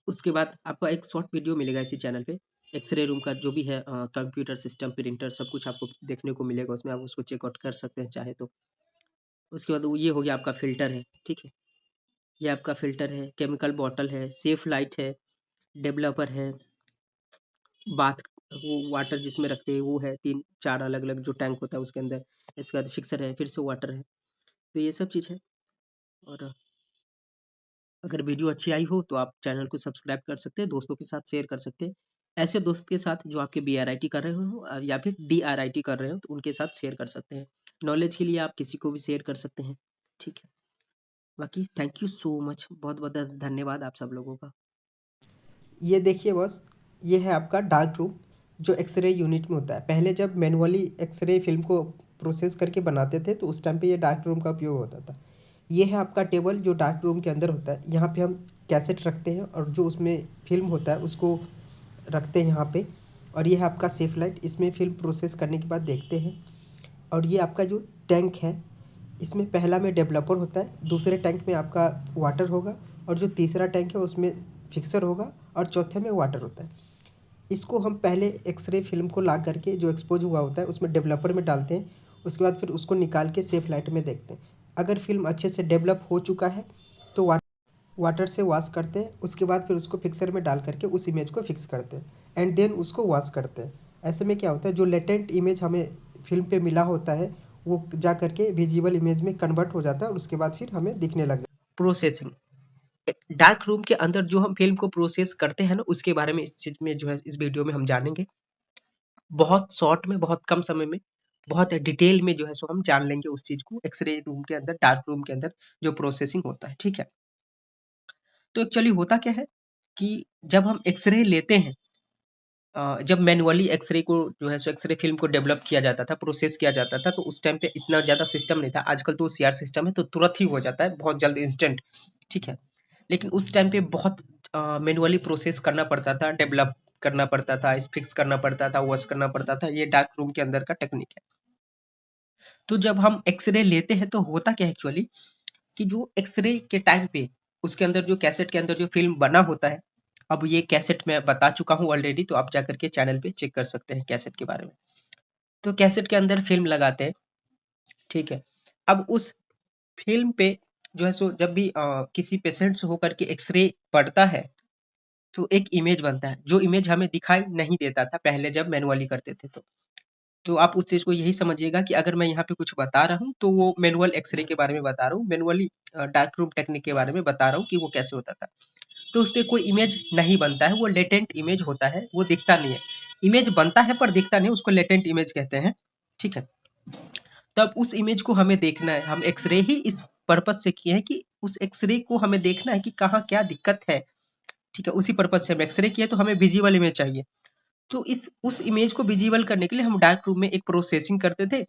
उसके बाद आपका एक शॉर्ट वीडियो मिलेगा इसी चैनल पे, एक्सरे रूम का जो भी है कंप्यूटर सिस्टम प्रिंटर सब कुछ आपको देखने को मिलेगा उसमें, आप उसको चेकआउट कर सकते हैं चाहे तो। उसके बाद वो ये हो गया आपका फिल्टर है। ठीक है, ये आपका फिल्टर है, केमिकल बॉटल है, सेफ लाइट है, डेवलपर है, बाथ वो वाटर जिसमें रखते हैं वो है, तीन चार अलग अलग जो टैंक होता है उसके अंदर। इसके बाद फिक्सर है, फिर से वाटर है। तो ये सब चीज़ है। और अगर वीडियो अच्छी आई हो तो आप चैनल को सब्सक्राइब कर सकते हैं, दोस्तों के साथ शेयर कर सकते हैं। ऐसे दोस्त के साथ जो आपके BRIT कर रहे हो या फिर DRIT कर रहे हो तो उनके साथ शेयर कर सकते हैं। नॉलेज के लिए आप किसी को भी शेयर कर सकते हैं। ठीक है, बाकी थैंक यू सो मच, बहुत बहुत धन्यवाद आप सब लोगों का। ये देखिए बस, ये है आपका डार्क रूम जो एक्सरे यूनिट में होता है। पहले जब मैनुअली एक्सरे फिल्म को प्रोसेस करके बनाते थे तो उस टाइम पे ये डार्क रूम का उपयोग होता था। ये है आपका टेबल जो डार्क रूम के अंदर होता है। यहाँ पे हम कैसेट रखते हैं और जो उसमें फिल्म होता है उसको रखते हैं यहाँ पे। और ये है आपका सेफ लाइट, इसमें फिल्म प्रोसेस करने के बाद देखते हैं। और ये आपका जो टैंक है, इसमें पहला में डेवलपर होता है, दूसरे टैंक में आपका वाटर होगा और जो तीसरा टैंक है उसमें फिक्सर होगा और चौथे में वाटर होता है। इसको हम पहले एक्सरे फिल्म को ला करके जो एक्सपोज हुआ होता है उसमें डेवलपर में डालते हैं, उसके बाद फिर उसको निकाल के सेफ लाइट में देखते हैं। अगर फिल्म अच्छे से डेवलप हो चुका है तो वाटर से वॉश करते हैं, उसके बाद फिर उसको फिक्सर में डाल करके उस इमेज को फिक्स करते हैं एंड देन उसको वॉश करते हैं। ऐसे में क्या होता है, जो लेटेंट इमेज हमें फिल्म पे मिला होता है वो जा करके विजिबल इमेज में कन्वर्ट हो जाता है और उसके बाद फिर हमें दिखने लगे। प्रोसेसिंग, डार्क रूम के अंदर जो हम फिल्म को प्रोसेस करते हैं ना, उसके बारे में इस चीज में जो है इस वीडियो में हम जानेंगे। बहुत शॉर्ट में, बहुत कम समय में, बहुत डिटेल में जो है सो हम जान लेंगे उस चीज को, एक्सरे रूम के अंदर, डार्क रूम के अंदर जो प्रोसेसिंग होता है। ठीक है, तो एक्चुअली होता क्या है कि जब हम एक्सरे लेते हैं, जब मैनुअली एक्सरे को जो है सो एक्सरे फिल्म को डेवलप किया जाता था, प्रोसेस किया जाता था, तो उस टाइम पे इतना ज्यादा सिस्टम नहीं था। आजकल तो सीआर सिस्टम है तो तुरंत ही हो जाता है, बहुत जल्द, इंस्टेंट। ठीक है, लेकिन उस टाइम पे बहुत मैनुअली प्रोसेस करना पड़ता था, डेवलप करना पड़ता था, फिक्स करना पड़ता था, वॉश करना पड़ता था। ये डार्क रूम के अंदर का टेक्निक है। तो जब हम एक्सरे लेते हैं तो होता क्या है एक्चुअली कि जो एक्सरे के टाइम पे उसके अंदर जो कैसेट के अंदर जो फिल्म बना होता है, अब ये कैसेट मैं बता चुका हूँ ऑलरेडी, तो आप जाकर के चैनल पे चेक कर सकते हैं कैसेट के बारे में। तो कैसेट के अंदर फिल्म लगाते हैं। ठीक है, अब उस फिल्म पे जो है सो जब भी किसी पेशेंट से होकर के एक्सरे पड़ता है तो एक इमेज बनता है, जो इमेज हमें दिखाई नहीं देता था पहले जब मैनुअली करते थे। तो आप उस चीज को यही समझिएगा कि अगर मैं यहाँ पे कुछ बता रहा हूँ तो वो मैनुअल एक्सरे के बारे में बता रहा हूँ, मैनुअली डार्क रूम टेक्निक के बारे में बता रहा हूँ कि वो कैसे होता था। तो उसपे कोई इमेज नहीं बनता है, वो लेटेंट इमेज होता है, वो दिखता नहीं है। इमेज बनता है पर दिखता नहीं, उसको लेटेंट इमेज कहते हैं। ठीक है, तब उस इमेज को हमें देखना है। हम एक्सरे ही इस पर्पज से किए हैं कि उस एक्सरे को हमें देखना है कि कहाँ क्या दिक्कत है। ठीक है, उसी पर्पज से हम एक्सरे किए, तो हमें विजिबल इमेज चाहिए। तो इस उस इमेज को विजिबल करने के लिए हम डार्क रूम में एक प्रोसेसिंग करते थे।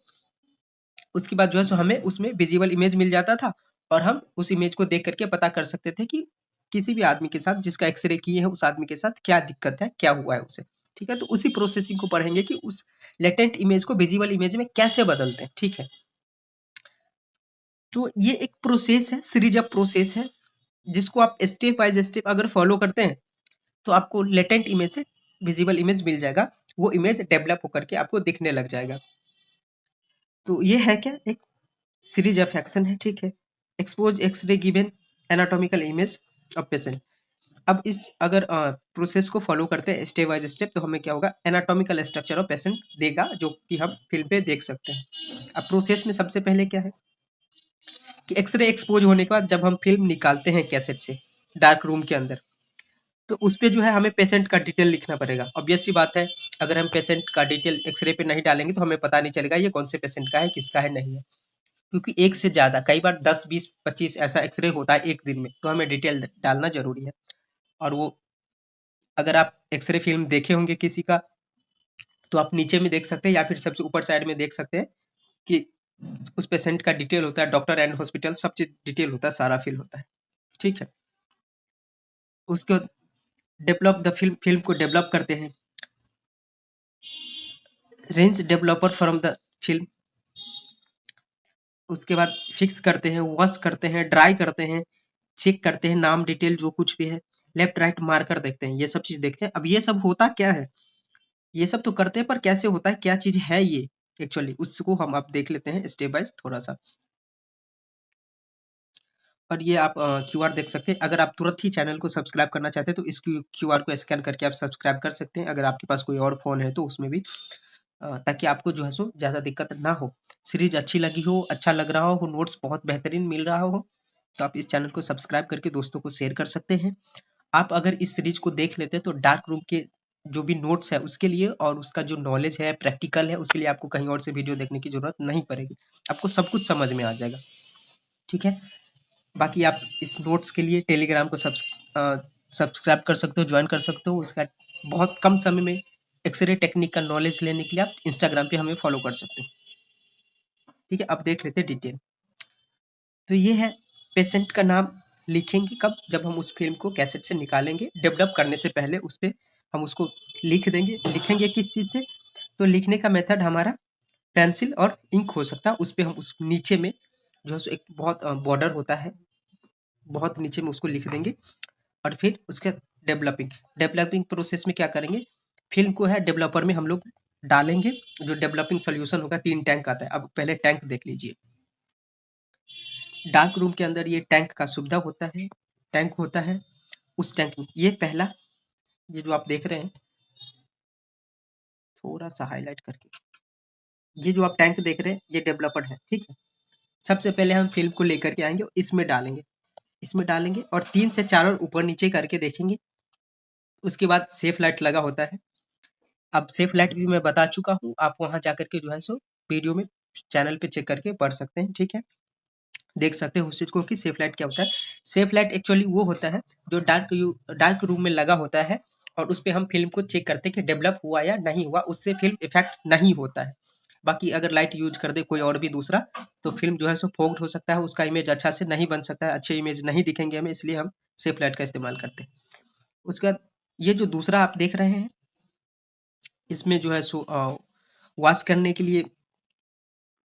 उसके बाद जो है सो हमें उसमें विजिबल इमेज मिल जाता था और हम उस इमेज को देख करके पता कर सकते थे कि किसी भी आदमी के साथ जिसका एक्सरे किए हैं उस आदमी के साथ क्या दिक्कत है, क्या हुआ है उसे। ठीक है, तो उसी प्रोसेसिंग को पढ़ेंगे कि उस लेटेंट इमेज को विजिबल इमेज में कैसे बदलते हैं। ठीक है, तो ये एक प्रोसेस है, सीरीज ऑफ प्रोसेस है, जिसको आप स्टेप बाय स्टेप अगर फॉलो करते हैं तो आपको लेटेंट इमेज से विजिबल इमेज मिल जाएगा। वो इमेज डेवलप होकर के आपको दिखने लग जाएगा। तो ये है क्या, एक सीरीज ऑफ एक्शन है। ठीक है, expose x-ray given anatomical image of patient. अब इस अगर प्रोसेस को फॉलो करते हैं स्टेप बाय स्टेप, तो हमें क्या होगा, एनाटॉमिकल स्ट्रक्चर ऑफ पेशेंट देगा, जो कि हम फिल्म पे देख सकते हैं। अब प्रोसेस में सबसे पहले क्या है कि एक्सरे एक्सपोज होने के बाद जब हम फिल्म निकालते हैं कैसेट से डार्क रूम के अंदर, तो उस पे जो है हमें पेशेंट का डिटेल लिखना पड़ेगा। ऑब्वियस सी बात है, अगर हम पेशेंट का डिटेल एक्सरे पे नहीं डालेंगे तो हमें पता नहीं चलेगा ये कौन से पेशेंट का है, किसका है, नहीं है। क्योंकि एक से ज्यादा, कई बार 10 20 25 ऐसा एक्सरे होता है एक दिन में, तो हमें डिटेल डालना जरूरी है। और वो अगर आप एक्सरे फिल्म देखे होंगे किसी का, तो आप नीचे में देख सकते हैं या फिर सबसे ऊपर साइड में देख सकते हैं कि उस पेशेंट का डिटेल होता है, डॉक्टर एंड हॉस्पिटल सब चीज डिटेल होता है, सारा फिल होता है। ठीक है, उसके बाद डेवलप द फिल्म, फिल्म को डेवलप करते हैं, range developer from the film. उसके बाद फिक्स करते हैं, वॉश करते हैं, ड्राई करते हैं, चेक करते हैं नाम डिटेल जो कुछ भी है, लेफ्ट राइट मार्कर देखते हैं, ये सब चीज देखते हैं। अब ये सब होता क्या है, ये सब तो करते हैं, पर कैसे होता है, क्या चीज है ये एक्चुअली, उसको हम अब देख लेते हैं स्टेप बाय थोड़ा सा। और ये आप क्यूआर देख सकते हैं। अगर आप तुरंत ही चैनल को सब्सक्राइब करना चाहते हैं तो इस क्यूआर को स्कैन करके आप सब्सक्राइब कर सकते हैं। अगर आपके पास कोई और फोन है तो उसमें भी, ताकि आपको जो है सो ज्यादा दिक्कत ना हो। सीरीज अच्छी लगी हो, अच्छा लग रहा हो, नोट्स बहुत बेहतरीन मिल रहा हो, तो आप इस चैनल को सब्सक्राइब करके दोस्तों को शेयर कर सकते हैं। आप अगर इस सीरीज को देख लेते हैं तो डार्क रूम के जो भी नोट्स है उसके लिए और उसका जो नॉलेज है, प्रैक्टिकल है, उसके लिए आपको कहीं और से वीडियो देखने की जरूरत नहीं पड़ेगी। आपको सब कुछ समझ में आ जाएगा। ठीक है, बाकी आप इस नोट्स के लिए टेलीग्राम को सब्सक्राइब कर सकते हो, ज्वाइन कर सकते हो। उसका बहुत कम समय में एक्सरे टेक्निक का नॉलेज लेने के लिए आप इंस्टाग्राम पे हमें फॉलो कर सकते हो। ठीक है, अब देख लेते हैं डिटेल। तो ये है, पेशेंट का नाम लिखेंगे कब, जब हम उस फिल्म को कैसेट से निकालेंगे, डेवलप करने से पहले उस पे हम उसको लिख देंगे। लिखेंगे किस चीज से, तो लिखने का मेथड हमारा पेंसिल और इंक हो सकता है। उस पे हम उस नीचे में जो है सो एक बहुत बॉर्डर होता है, बहुत नीचे में उसको लिख देंगे। और फिर उसके डेवलपिंग डेवलपिंग प्रोसेस में क्या करेंगे, फिल्म को है डेवलपर में हम लोग डालेंगे, जो डेवलपिंग सोल्यूशन होगा 3 टैंक आता है। अब पहले टैंक देख लीजिए। डार्क रूम के अंदर ये टैंक का सुविधा होता है, टैंक होता है। उस टैंक में ये पहला, ये जो आप देख रहे हैं, थोड़ा सा हाईलाइट करके, ये जो आप टैंक देख रहे हैं ये डेवलपर है, ठीक है। सबसे पहले हम फिल्म को लेकर के आएंगे, इसमें डालेंगे, इसमें डालेंगे और 3 से 4 और ऊपर नीचे करके देखेंगे। उसके बाद सेफ लाइट लगा होता है। अब सेफ लाइट भी मैं बता चुका हूँ, आप वहां जाकर के जो है सो वीडियो में चैनल पे चेक करके पढ़ सकते हैं, ठीक है। देख सकते हैं उस चीज को कि सेफ लाइट क्या होता है। सेफ लाइट एक्चुअली वो होता है जो डार्क रूम में लगा होता है और उस पे हम फिल्म को चेक करते हैं कि डेवलप हुआ या नहीं हुआ, उससे फिल्म इफेक्ट नहीं होता है। बाकी अगर लाइट यूज कर दे कोई और भी दूसरा, तो फिल्म जो है सो फोग्ड हो सकता है, उसका इमेज अच्छा से नहीं बन सकता है, अच्छे इमेज नहीं दिखेंगे हमें, इसलिए हम सेफ लाइट का इस्तेमाल करते हैं। उसके बाद ये जो दूसरा आप देख रहे हैं, इसमें जो है सो वॉश करने के लिए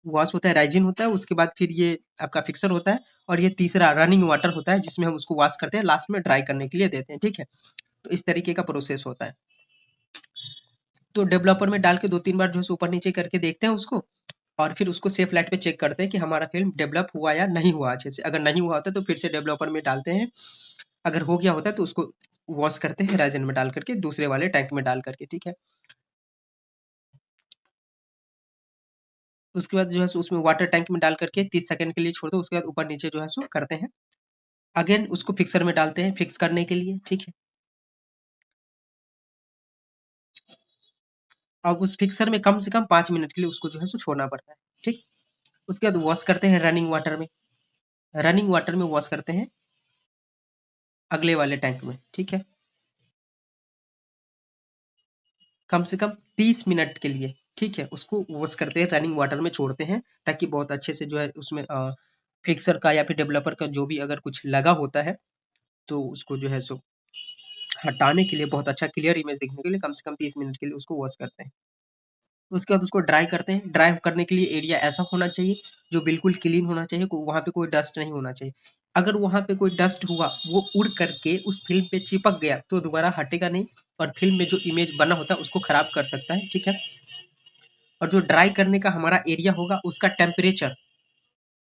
वॉश होता है, राइजिन होता है, उसके बाद फिर ये आपका फिक्सर होता है और ये तीसरा रनिंग वाटर होता है, जिसमें हम उसको वॉश करते हैं, लास्ट में ड्राई करने के लिए देते हैं, ठीक है। तो इस तरीके का प्रोसेस होता है। तो डेवलपर में डाल के 2-3 बार जो है सो ऊपर नीचे करके देखते हैं उसको, और फिर उसको सेफ लाइट पे चेक करते हैं कि हमारा फिल्म डेवलप हुआ या नहीं हुआ अच्छे से। अगर नहीं हुआ होता तो फिर से डेवलपर में डालते हैं, अगर हो गया होता है तो उसको वॉश करते हैं राइजिन में डाल करके, दूसरे वाले टैंक में डाल करके, ठीक है। उसके बाद जो है सो उसमें वाटर टैंक में डाल करके 30 सेकंड के लिए छोड़ दो, उसके बाद ऊपर नीचे जो है सो करते हैं। अगेन उसको फिक्सर में डालते हैं फिक्स करने के लिए, ठीक है। अब उस फिक्सर में कम से कम 5 मिनट के लिए उसको जो है सो छोड़ना पड़ता है, ठीक। उसके बाद वॉश करते हैं रनिंग वाटर में, रनिंग वाटर में वॉश करते हैं अगले वाले टैंक में, ठीक है। कम से कम 30 मिनट के लिए, ठीक है, उसको वॉश करते हैं, रनिंग वाटर में छोड़ते हैं, ताकि बहुत अच्छे से जो है उसमें फिक्सर का या फिर डेवलपर का जो भी अगर कुछ लगा होता है तो उसको जो है सो हटाने के लिए, बहुत अच्छा क्लियर इमेज देखने के लिए कम से कम 30 मिनट के लिए उसको वॉश करते हैं। उसके बाद उसको ड्राई करते हैं। ड्राई करने के लिए एरिया ऐसा होना चाहिए जो बिल्कुल क्लीन होना चाहिए, वहां पे कोई डस्ट नहीं होना चाहिए। अगर वहां पे कोई डस्ट हुआ, वो उड़ करके उस फिल्म पे चिपक गया तो दोबारा हटेगा नहीं और फिल्म में जो इमेज बना होता है उसको खराब कर सकता है, ठीक है। और जो ड्राई करने का हमारा एरिया होगा उसका टेम्परेचर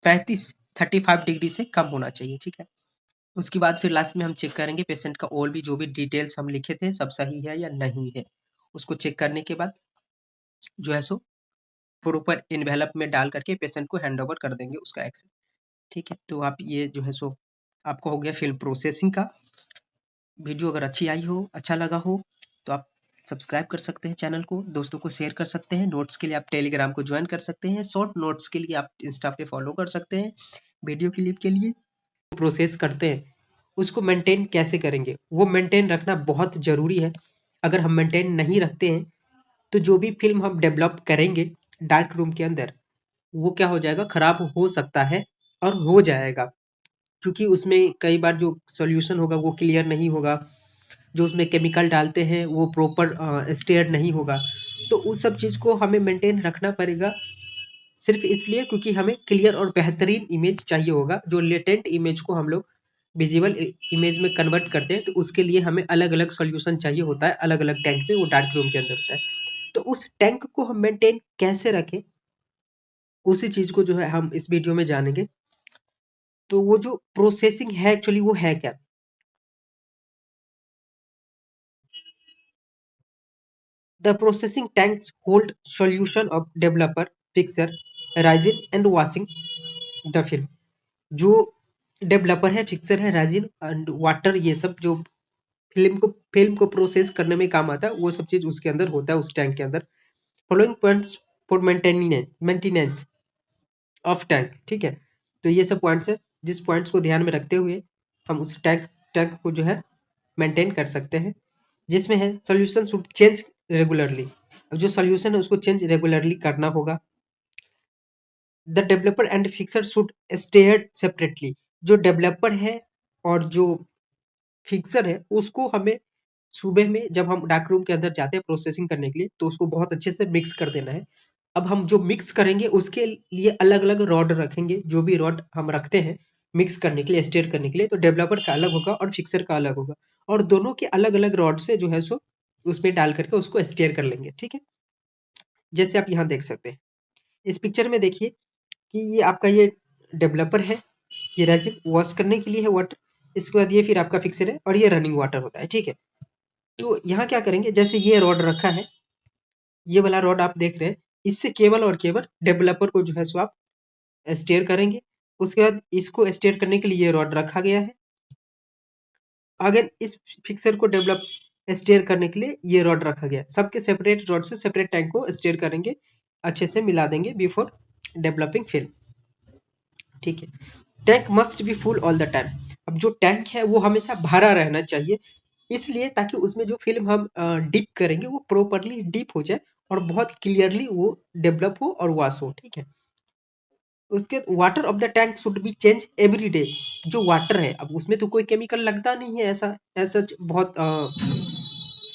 35-35 डिग्री से कम होना चाहिए, ठीक है। उसके बाद फिर लास्ट में हम चेक करेंगे पेशेंट का और भी जो भी डिटेल्स हम लिखे थे सब सही है या नहीं है। उसको चेक करने के बाद जो है सो प्रॉपर इन्वेलप में डाल करके पेशेंट को हैंड ओवर कर देंगे उसका एक्स, ठीक है। तो आप ये जो है सो आपको हो गया फिल्म प्रोसेसिंग का। वीडियो अगर अच्छी आई हो, अच्छा लगा हो, तो आप सब्सक्राइब कर सकते हैं चैनल को, दोस्तों को शेयर कर सकते हैं। नोट्स के लिए आप टेलीग्राम को ज्वाइन कर सकते हैं, शॉर्ट नोट्स के लिए आप इंस्टा पे फॉलो कर सकते हैं, वीडियो क्लिप के लिए प्रोसेस करते हैं उसको मेंटेन कैसे करेंगे, वो मेंटेन रखना बहुत जरूरी है। अगर हम मेंटेन नहीं रखते हैं तो जो भी फिल्म हम डेवलप करेंगे डार्क रूम के अंदर, वो क्या हो जाएगा, खराब हो सकता है और हो जाएगा, क्योंकि उसमें कई बार जो सॉल्यूशन होगा वो क्लियर नहीं होगा, जो उसमें केमिकल डालते हैं वो प्रॉपर स्टेयर नहीं होगा। तो उस सब चीज को हमें मेंटेन रखना पड़ेगा, सिर्फ इसलिए क्योंकि हमें क्लियर और बेहतरीन इमेज चाहिए होगा। जो लेटेंट इमेज को हम लोग विजुअल इमेज में कन्वर्ट करते हैं तो उसके लिए हमें अलग अलग सॉल्यूशन चाहिए होता है, अलग अलग टैंक पे, वो डार्क रूम के अंदर होता है। तो उस टैंक को हम मेंटेन कैसे रखें, उसी चीज को जो है हम इस वीडियो में जानेंगे। तो वो जो प्रोसेसिंग है एक्चुअली वो है क्या। The processing tanks hold solution of developer, fixer, resin and washing the film। जो डेवलपर है, फिक्सर है, रेजिन एंड वाटर, ये सब जो फिल्म को प्रोसेस करने में काम आता है, वो सब चीज उसके अंदर होता है, उस टैंक के अंदर। Following points for maintenance of tank, ठीक है। तो ये सब पॉइंट्स है जिस पॉइंट्स को ध्यान में रखते हुए हम उस टैंक को जो है मेंटेन कर सकते हैं, जिसमें है सोल्यूशन शुड चेंज रेगुलरली। अब जो सोल्यूशन है उसको चेंज रेगुलरली करना होगा। The developer and fixer should stare separately. जो डेवलपर है और जो फिक्सर है उसको हमें सुबह में जब हम डार्क रूम के अंदर जाते हैं प्रोसेसिंग करने के लिए तो उसको बहुत अच्छे से मिक्स कर देना है। अब हम जो मिक्स करेंगे उसके लिए अलग अलग रॉड रखेंगे, जो भी रॉड हम रखते हैं मिक्स करने के लिए, स्टेयर करने के लिए, तो डेवलपर का अलग होगा और फिक्सर का अलग होगा, और दोनों के अलग अलग रॉड से जो है सो उसमें डाल करके उसको स्टेयर कर लेंगे। ठीक है, जैसे आप यहाँ देख सकते हैं इस पिक्चर में, देखिए कि ये आपका ये डेवलपर है, ये रेजिन वॉश करने के लिए है वाटर, इसके बाद ये फिर आपका फिक्सर है और ये रनिंग वाटर होता है। ठीक है, तो यहाँ क्या करेंगे, जैसे ये रॉड रखा है, ये वाला रॉड आप देख रहे हैं, इससे केवल और केवल डेवलपर को जो है सो आप स्टेयर करेंगे। उसके बाद इसको स्टेयर करने के लिए ये रॉड रखा गया है। अगर इस फिक्सर को डेवलप स्टेयर करने के लिए ये रॉड रखा गया है। सबके सेपरेट रॉड से सेपरेट टैंक को स्टेयर करेंगे, अच्छे से मिला देंगे बिफोर डेवलपिंग फिल्म। ठीक है, tank must be full all the time. अब जो टैंक है वो हमेशा भरा रहना चाहिए, इसलिए ताकि उसमें जो फिल्म हम डिप करेंगे वो प्रॉपरली डिप हो जाए और बहुत क्लियरली वो डेवलप हो और वॉश हो। ठीक है, उसके water of the tank should be change every day. जो वाटर है, अब उसमें तो कोई केमिकल लगता नहीं है, ऐसा ऐसा बहुत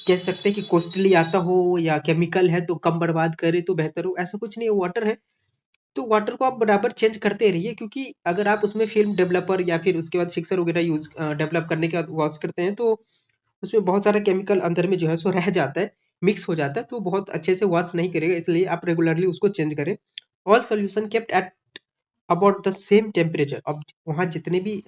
कह सकते हैं कि कॉस्टली आता हो या केमिकल है तो कम बर्बाद करे तो बेहतर हो, ऐसा कुछ नहीं है। वाटर है तो वाटर को आप बराबर चेंज करते रहिए, क्योंकि अगर आप उसमें फिल्म डेवलपर या फिर उसके बाद फिक्सर वगैरह यूज डेवलप करने के बाद वॉश करते हैं तो उसमें बहुत सारा केमिकल अंदर में जो है सो रह जाता है, मिक्स हो जाता है, तो बहुत अच्छे से वॉश नहीं करेगा, इसलिए आप रेगुलरली उसको चेंज करें। All solution kept at about the same temperature. अब वहाँ जितने भी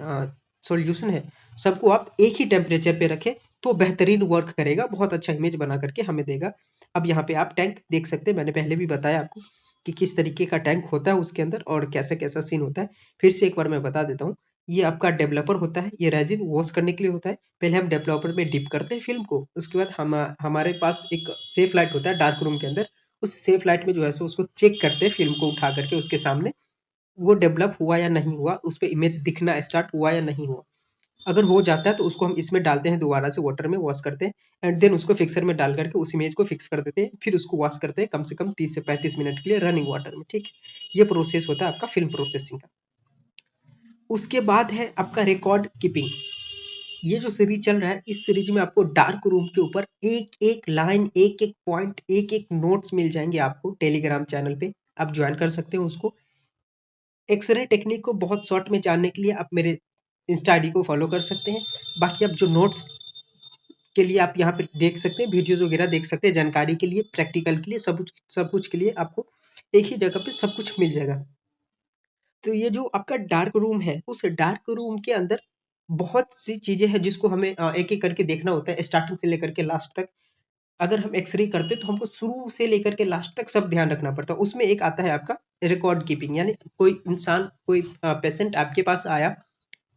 सॉल्यूशन है सबको आप एक ही टेम्परेचर पे रखें तो बेहतरीन वर्क करेगा, बहुत अच्छा इमेज बना करके हमें देगा। अब यहाँ पे आप टैंक देख सकते हैं, मैंने पहले भी बताया आपको कि किस तरीके का टैंक होता है उसके अंदर और कैसा कैसा सीन होता है। फिर से एक बार मैं बता देता हूँ, ये आपका डेवलपर होता है, ये रेजिन वॉश करने के लिए होता है। पहले हम डेवलपर में डिप करते हैं फिल्म को, उसके बाद हमारे पास एक सेफ लाइट होता है डार्क रूम के अंदर, उस सेफ लाइट में जो है सो उसको चेक करते हैं फिल्म को उठा करके उसके सामने, वो डेवलप हुआ या नहीं हुआ, उस पे इमेज दिखना स्टार्ट हुआ या नहीं हुआ। अगर हो जाता है तो उसको हम इसमें डालते हैं, दोबारा से वाटर में वॉश करते हैं एंड देन उसको फिक्सर में डाल करके उस इमेज को फिक्स कर देते हैं, फिर उसको वॉश करते हैं कम से कम 30 से 35 मिनट के लिए रनिंग वाटर में। ठीक, ये प्रोसेस होता है आपका फिल्म प्रोसेसिंग का। उसके बाद है आपका रिकॉर्ड कीपिंग। ये जो सीरीज चल रहा है, इस सीरीज में आपको डार्क रूम के ऊपर एक एक लाइन, एक एक पॉइंट, एक एक नोट्स मिल जाएंगे आपको टेलीग्राम चैनल पे, आप ज्वाइन कर सकते हो उसको। एक्सरे टेक्निक को बहुत शॉर्ट में जानने के लिए आप मेरे इंस्टा आईडी को फॉलो कर सकते हैं। बाकी आप जो नोट्स के लिए आप यहाँ पे देख सकते हैं, वीडियोज वगैरह देख सकते हैं, जानकारी के लिए, प्रैक्टिकल के लिए, सब कुछ के लिए आपको एक ही जगह पे सब कुछ मिल जाएगा। तो ये जो आपका डार्क रूम है, उस डार्क रूम के अंदर बहुत सी चीजें हैं जिसको हमें एक एक करके देखना होता है, स्टार्टिंग से लेकर के लास्ट तक। अगर हम एक्सरे करते तो हमको शुरू से लेकर के लास्ट तक सब ध्यान रखना पड़ता है। उसमें एक आता है आपका रिकॉर्ड कीपिंग, यानी कोई इंसान, कोई पेशेंट आपके पास आया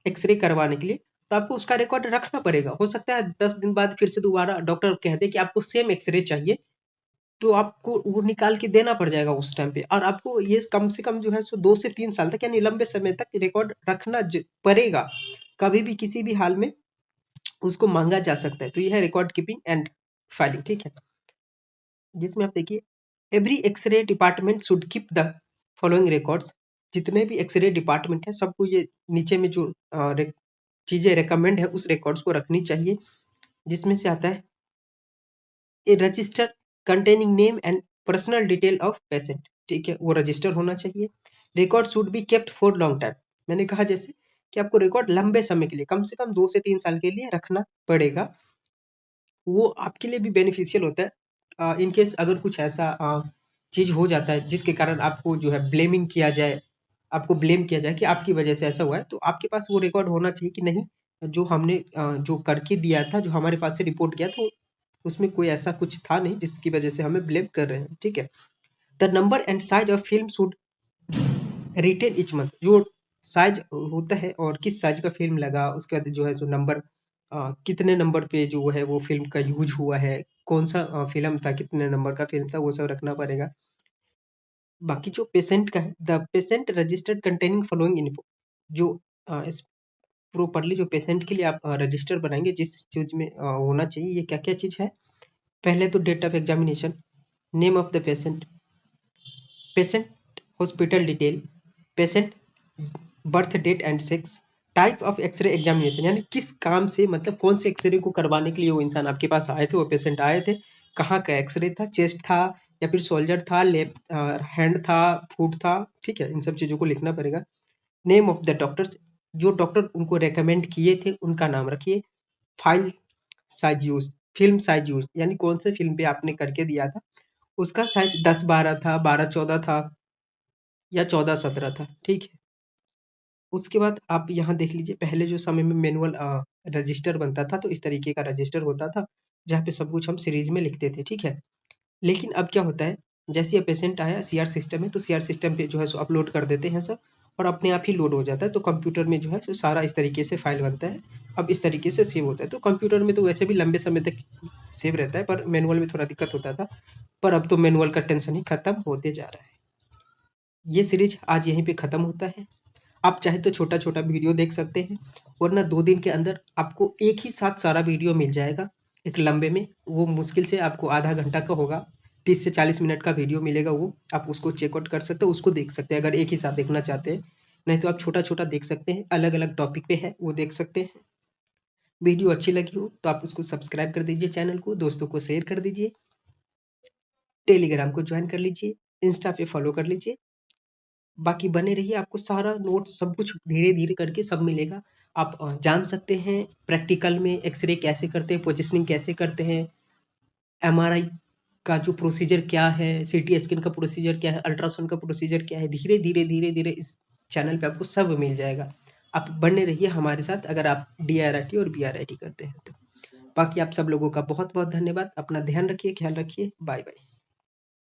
एक्सरे करवाने के लिए, तो आपको उसका रिकॉर्ड रखना पड़ेगा। हो सकता है 10 दिन बाद फिर से दोबारा डॉक्टर कह दे कि आपको सेम एक्सरे चाहिए, तो आपको वो निकाल के देना पड़ जाएगा उस टाइम पे, और आपको ये कम से कम जो है सो 2 से 3 साल तक यानी लंबे समय तक रिकॉर्ड रखना पड़ेगा। कभी भी किसी भी हाल में उसको मांगा जा सकता है। तो यह है रिकॉर्ड कीपिंग एंड फाइलिंग। ठीक है, जिसमें आप देखिए every x-ray department should keep the following records. जितने भी एक्सरे डिपार्टमेंट है सबको ये नीचे में जो चीजें रेकमेंड है उस रिकॉर्ड्स को रखनी चाहिए, जिसमें से आता है a register containing name and personal detail of patient. ठीक है, वो रजिस्टर होना चाहिए। Record should be kept for long time. मैंने कहा जैसे कि आपको रिकॉर्ड लंबे समय के लिए, कम से कम 2 से 3 साल के लिए रखना पड़ेगा, वो आपके लिए भी बेनिफिशियल होता है। इन केस अगर कुछ ऐसा चीज हो जाता है जिसके कारण आपको जो है ब्लेमिंग किया जाए, आपको ब्लेम किया जाए कि आपकी वजह से ऐसा हुआ है, तो आपके पास वो रिकॉर्ड होना चाहिए कि नहीं, जो हमने जो करके दिया था, जो हमारे पास से रिपोर्ट गया था, उसमें कोई ऐसा कुछ था नहीं जिसकी वजह से हमें ब्लेम कर रहे हैं। ठीक है, the number and size of film should retain each month. जो साइज होता है और किस साइज का फिल्म लगा, उसके बाद जो है सो नंबर, कितने नंबर पे जो है वो फिल्म का यूज हुआ है, कौन सा फिल्म था, कितने नंबर का फिल्म था, वो सब रखना पड़ेगा। बाकी जो पेशेंट का है, the patient registered containing following info. जो इस प्रॉपरली जो पेशेंट के लिए आप रजिस्टर बनाएंगे, जिस चीज में होना चाहिए, ये क्या क्या चीज है। पहले तो date of examination, name of the patient, patient hospital detail, patient birth date and sex, type of x-ray examination, यानी किस काम से, मतलब कौन से एक्सरे को करवाने के लिए वो इंसान आपके पास आए थे, वो पेशेंट आए थे, कहाँ का एक्सरे था, चेस्ट था या फिर शोल्डर था, लेफ्ट हैंड था, फुट था। ठीक है, इन सब चीजों को लिखना पड़ेगा। नेम ऑफ द डॉक्टर्स, जो डॉक्टर उनको रेकमेंड किए थे उनका नाम रखिए। File size use, film size use, यानी कौन से फिल्म पे आपने करके दिया था उसका साइज 10-12 था, 12-14 था या 14-17 था, ठीक है। उसके बाद आप यहाँ देख लीजिए, पहले जो समय में मैनुअल रजिस्टर बनता था तो इस तरीके का रजिस्टर होता था जहाँ पे सब कुछ हम सीरीज में लिखते थे, ठीक है। लेकिन अब क्या होता है, जैसे ये पेशेंट आया सीआर सिस्टम में, तो सीआर सिस्टम पे जो है सो अपलोड कर देते हैं सर, और अपने आप ही लोड हो जाता है। तो कंप्यूटर में जो है सो सारा इस तरीके से फाइल बनता है, अब इस तरीके से सेव होता है। तो कंप्यूटर में तो वैसे भी लंबे समय तक सेव रहता है, पर मैनुअल में थोड़ा दिक्कत होता था, पर अब तो मैनुअल का टेंशन ही खत्म होते जा रहा है। ये सीरीज आज यहीं पे खत्म होता है। आप चाहे तो छोटा छोटा वीडियो देख सकते हैं, वरना 2 दिन के अंदर आपको एक ही साथ सारा वीडियो मिल जाएगा एक लंबे में। वो मुश्किल से आपको आधा घंटा का होगा, 30 से 40 मिनट का वीडियो मिलेगा, वो आप उसको चेकआउट कर सकते हो, उसको देख सकते हैं अगर एक ही साथ देखना चाहते हैं। नहीं तो आप छोटा छोटा देख सकते हैं, अलग अलग टॉपिक पे है वो देख सकते हैं। वीडियो अच्छी लगी हो तो आप उसको सब्सक्राइब कर दीजिए, चैनल को दोस्तों को शेयर कर दीजिए, टेलीग्राम को ज्वाइन कर लीजिए, इंस्टा पे फॉलो कर लीजिए। बाकी बने रहिए, आपको सारा नोट सब कुछ धीरे धीरे करके सब मिलेगा। आप जान सकते हैं प्रैक्टिकल में एक्सरे कैसे करते हैं, पोजिशनिंग कैसे करते हैं, एमआरआई का जो प्रोसीजर क्या है, सीटी स्कैन का प्रोसीजर क्या है, अल्ट्रासाउंड का प्रोसीजर क्या है। धीरे धीरे धीरे धीरे इस चैनल पे आपको सब मिल जाएगा। आप बने रहिए हमारे साथ अगर आप DRIT और BRIT करते हैं तो। बाकी आप सब लोगों का बहुत बहुत धन्यवाद। अपना ध्यान रखिए, ख्याल रखिए, बाय बाय।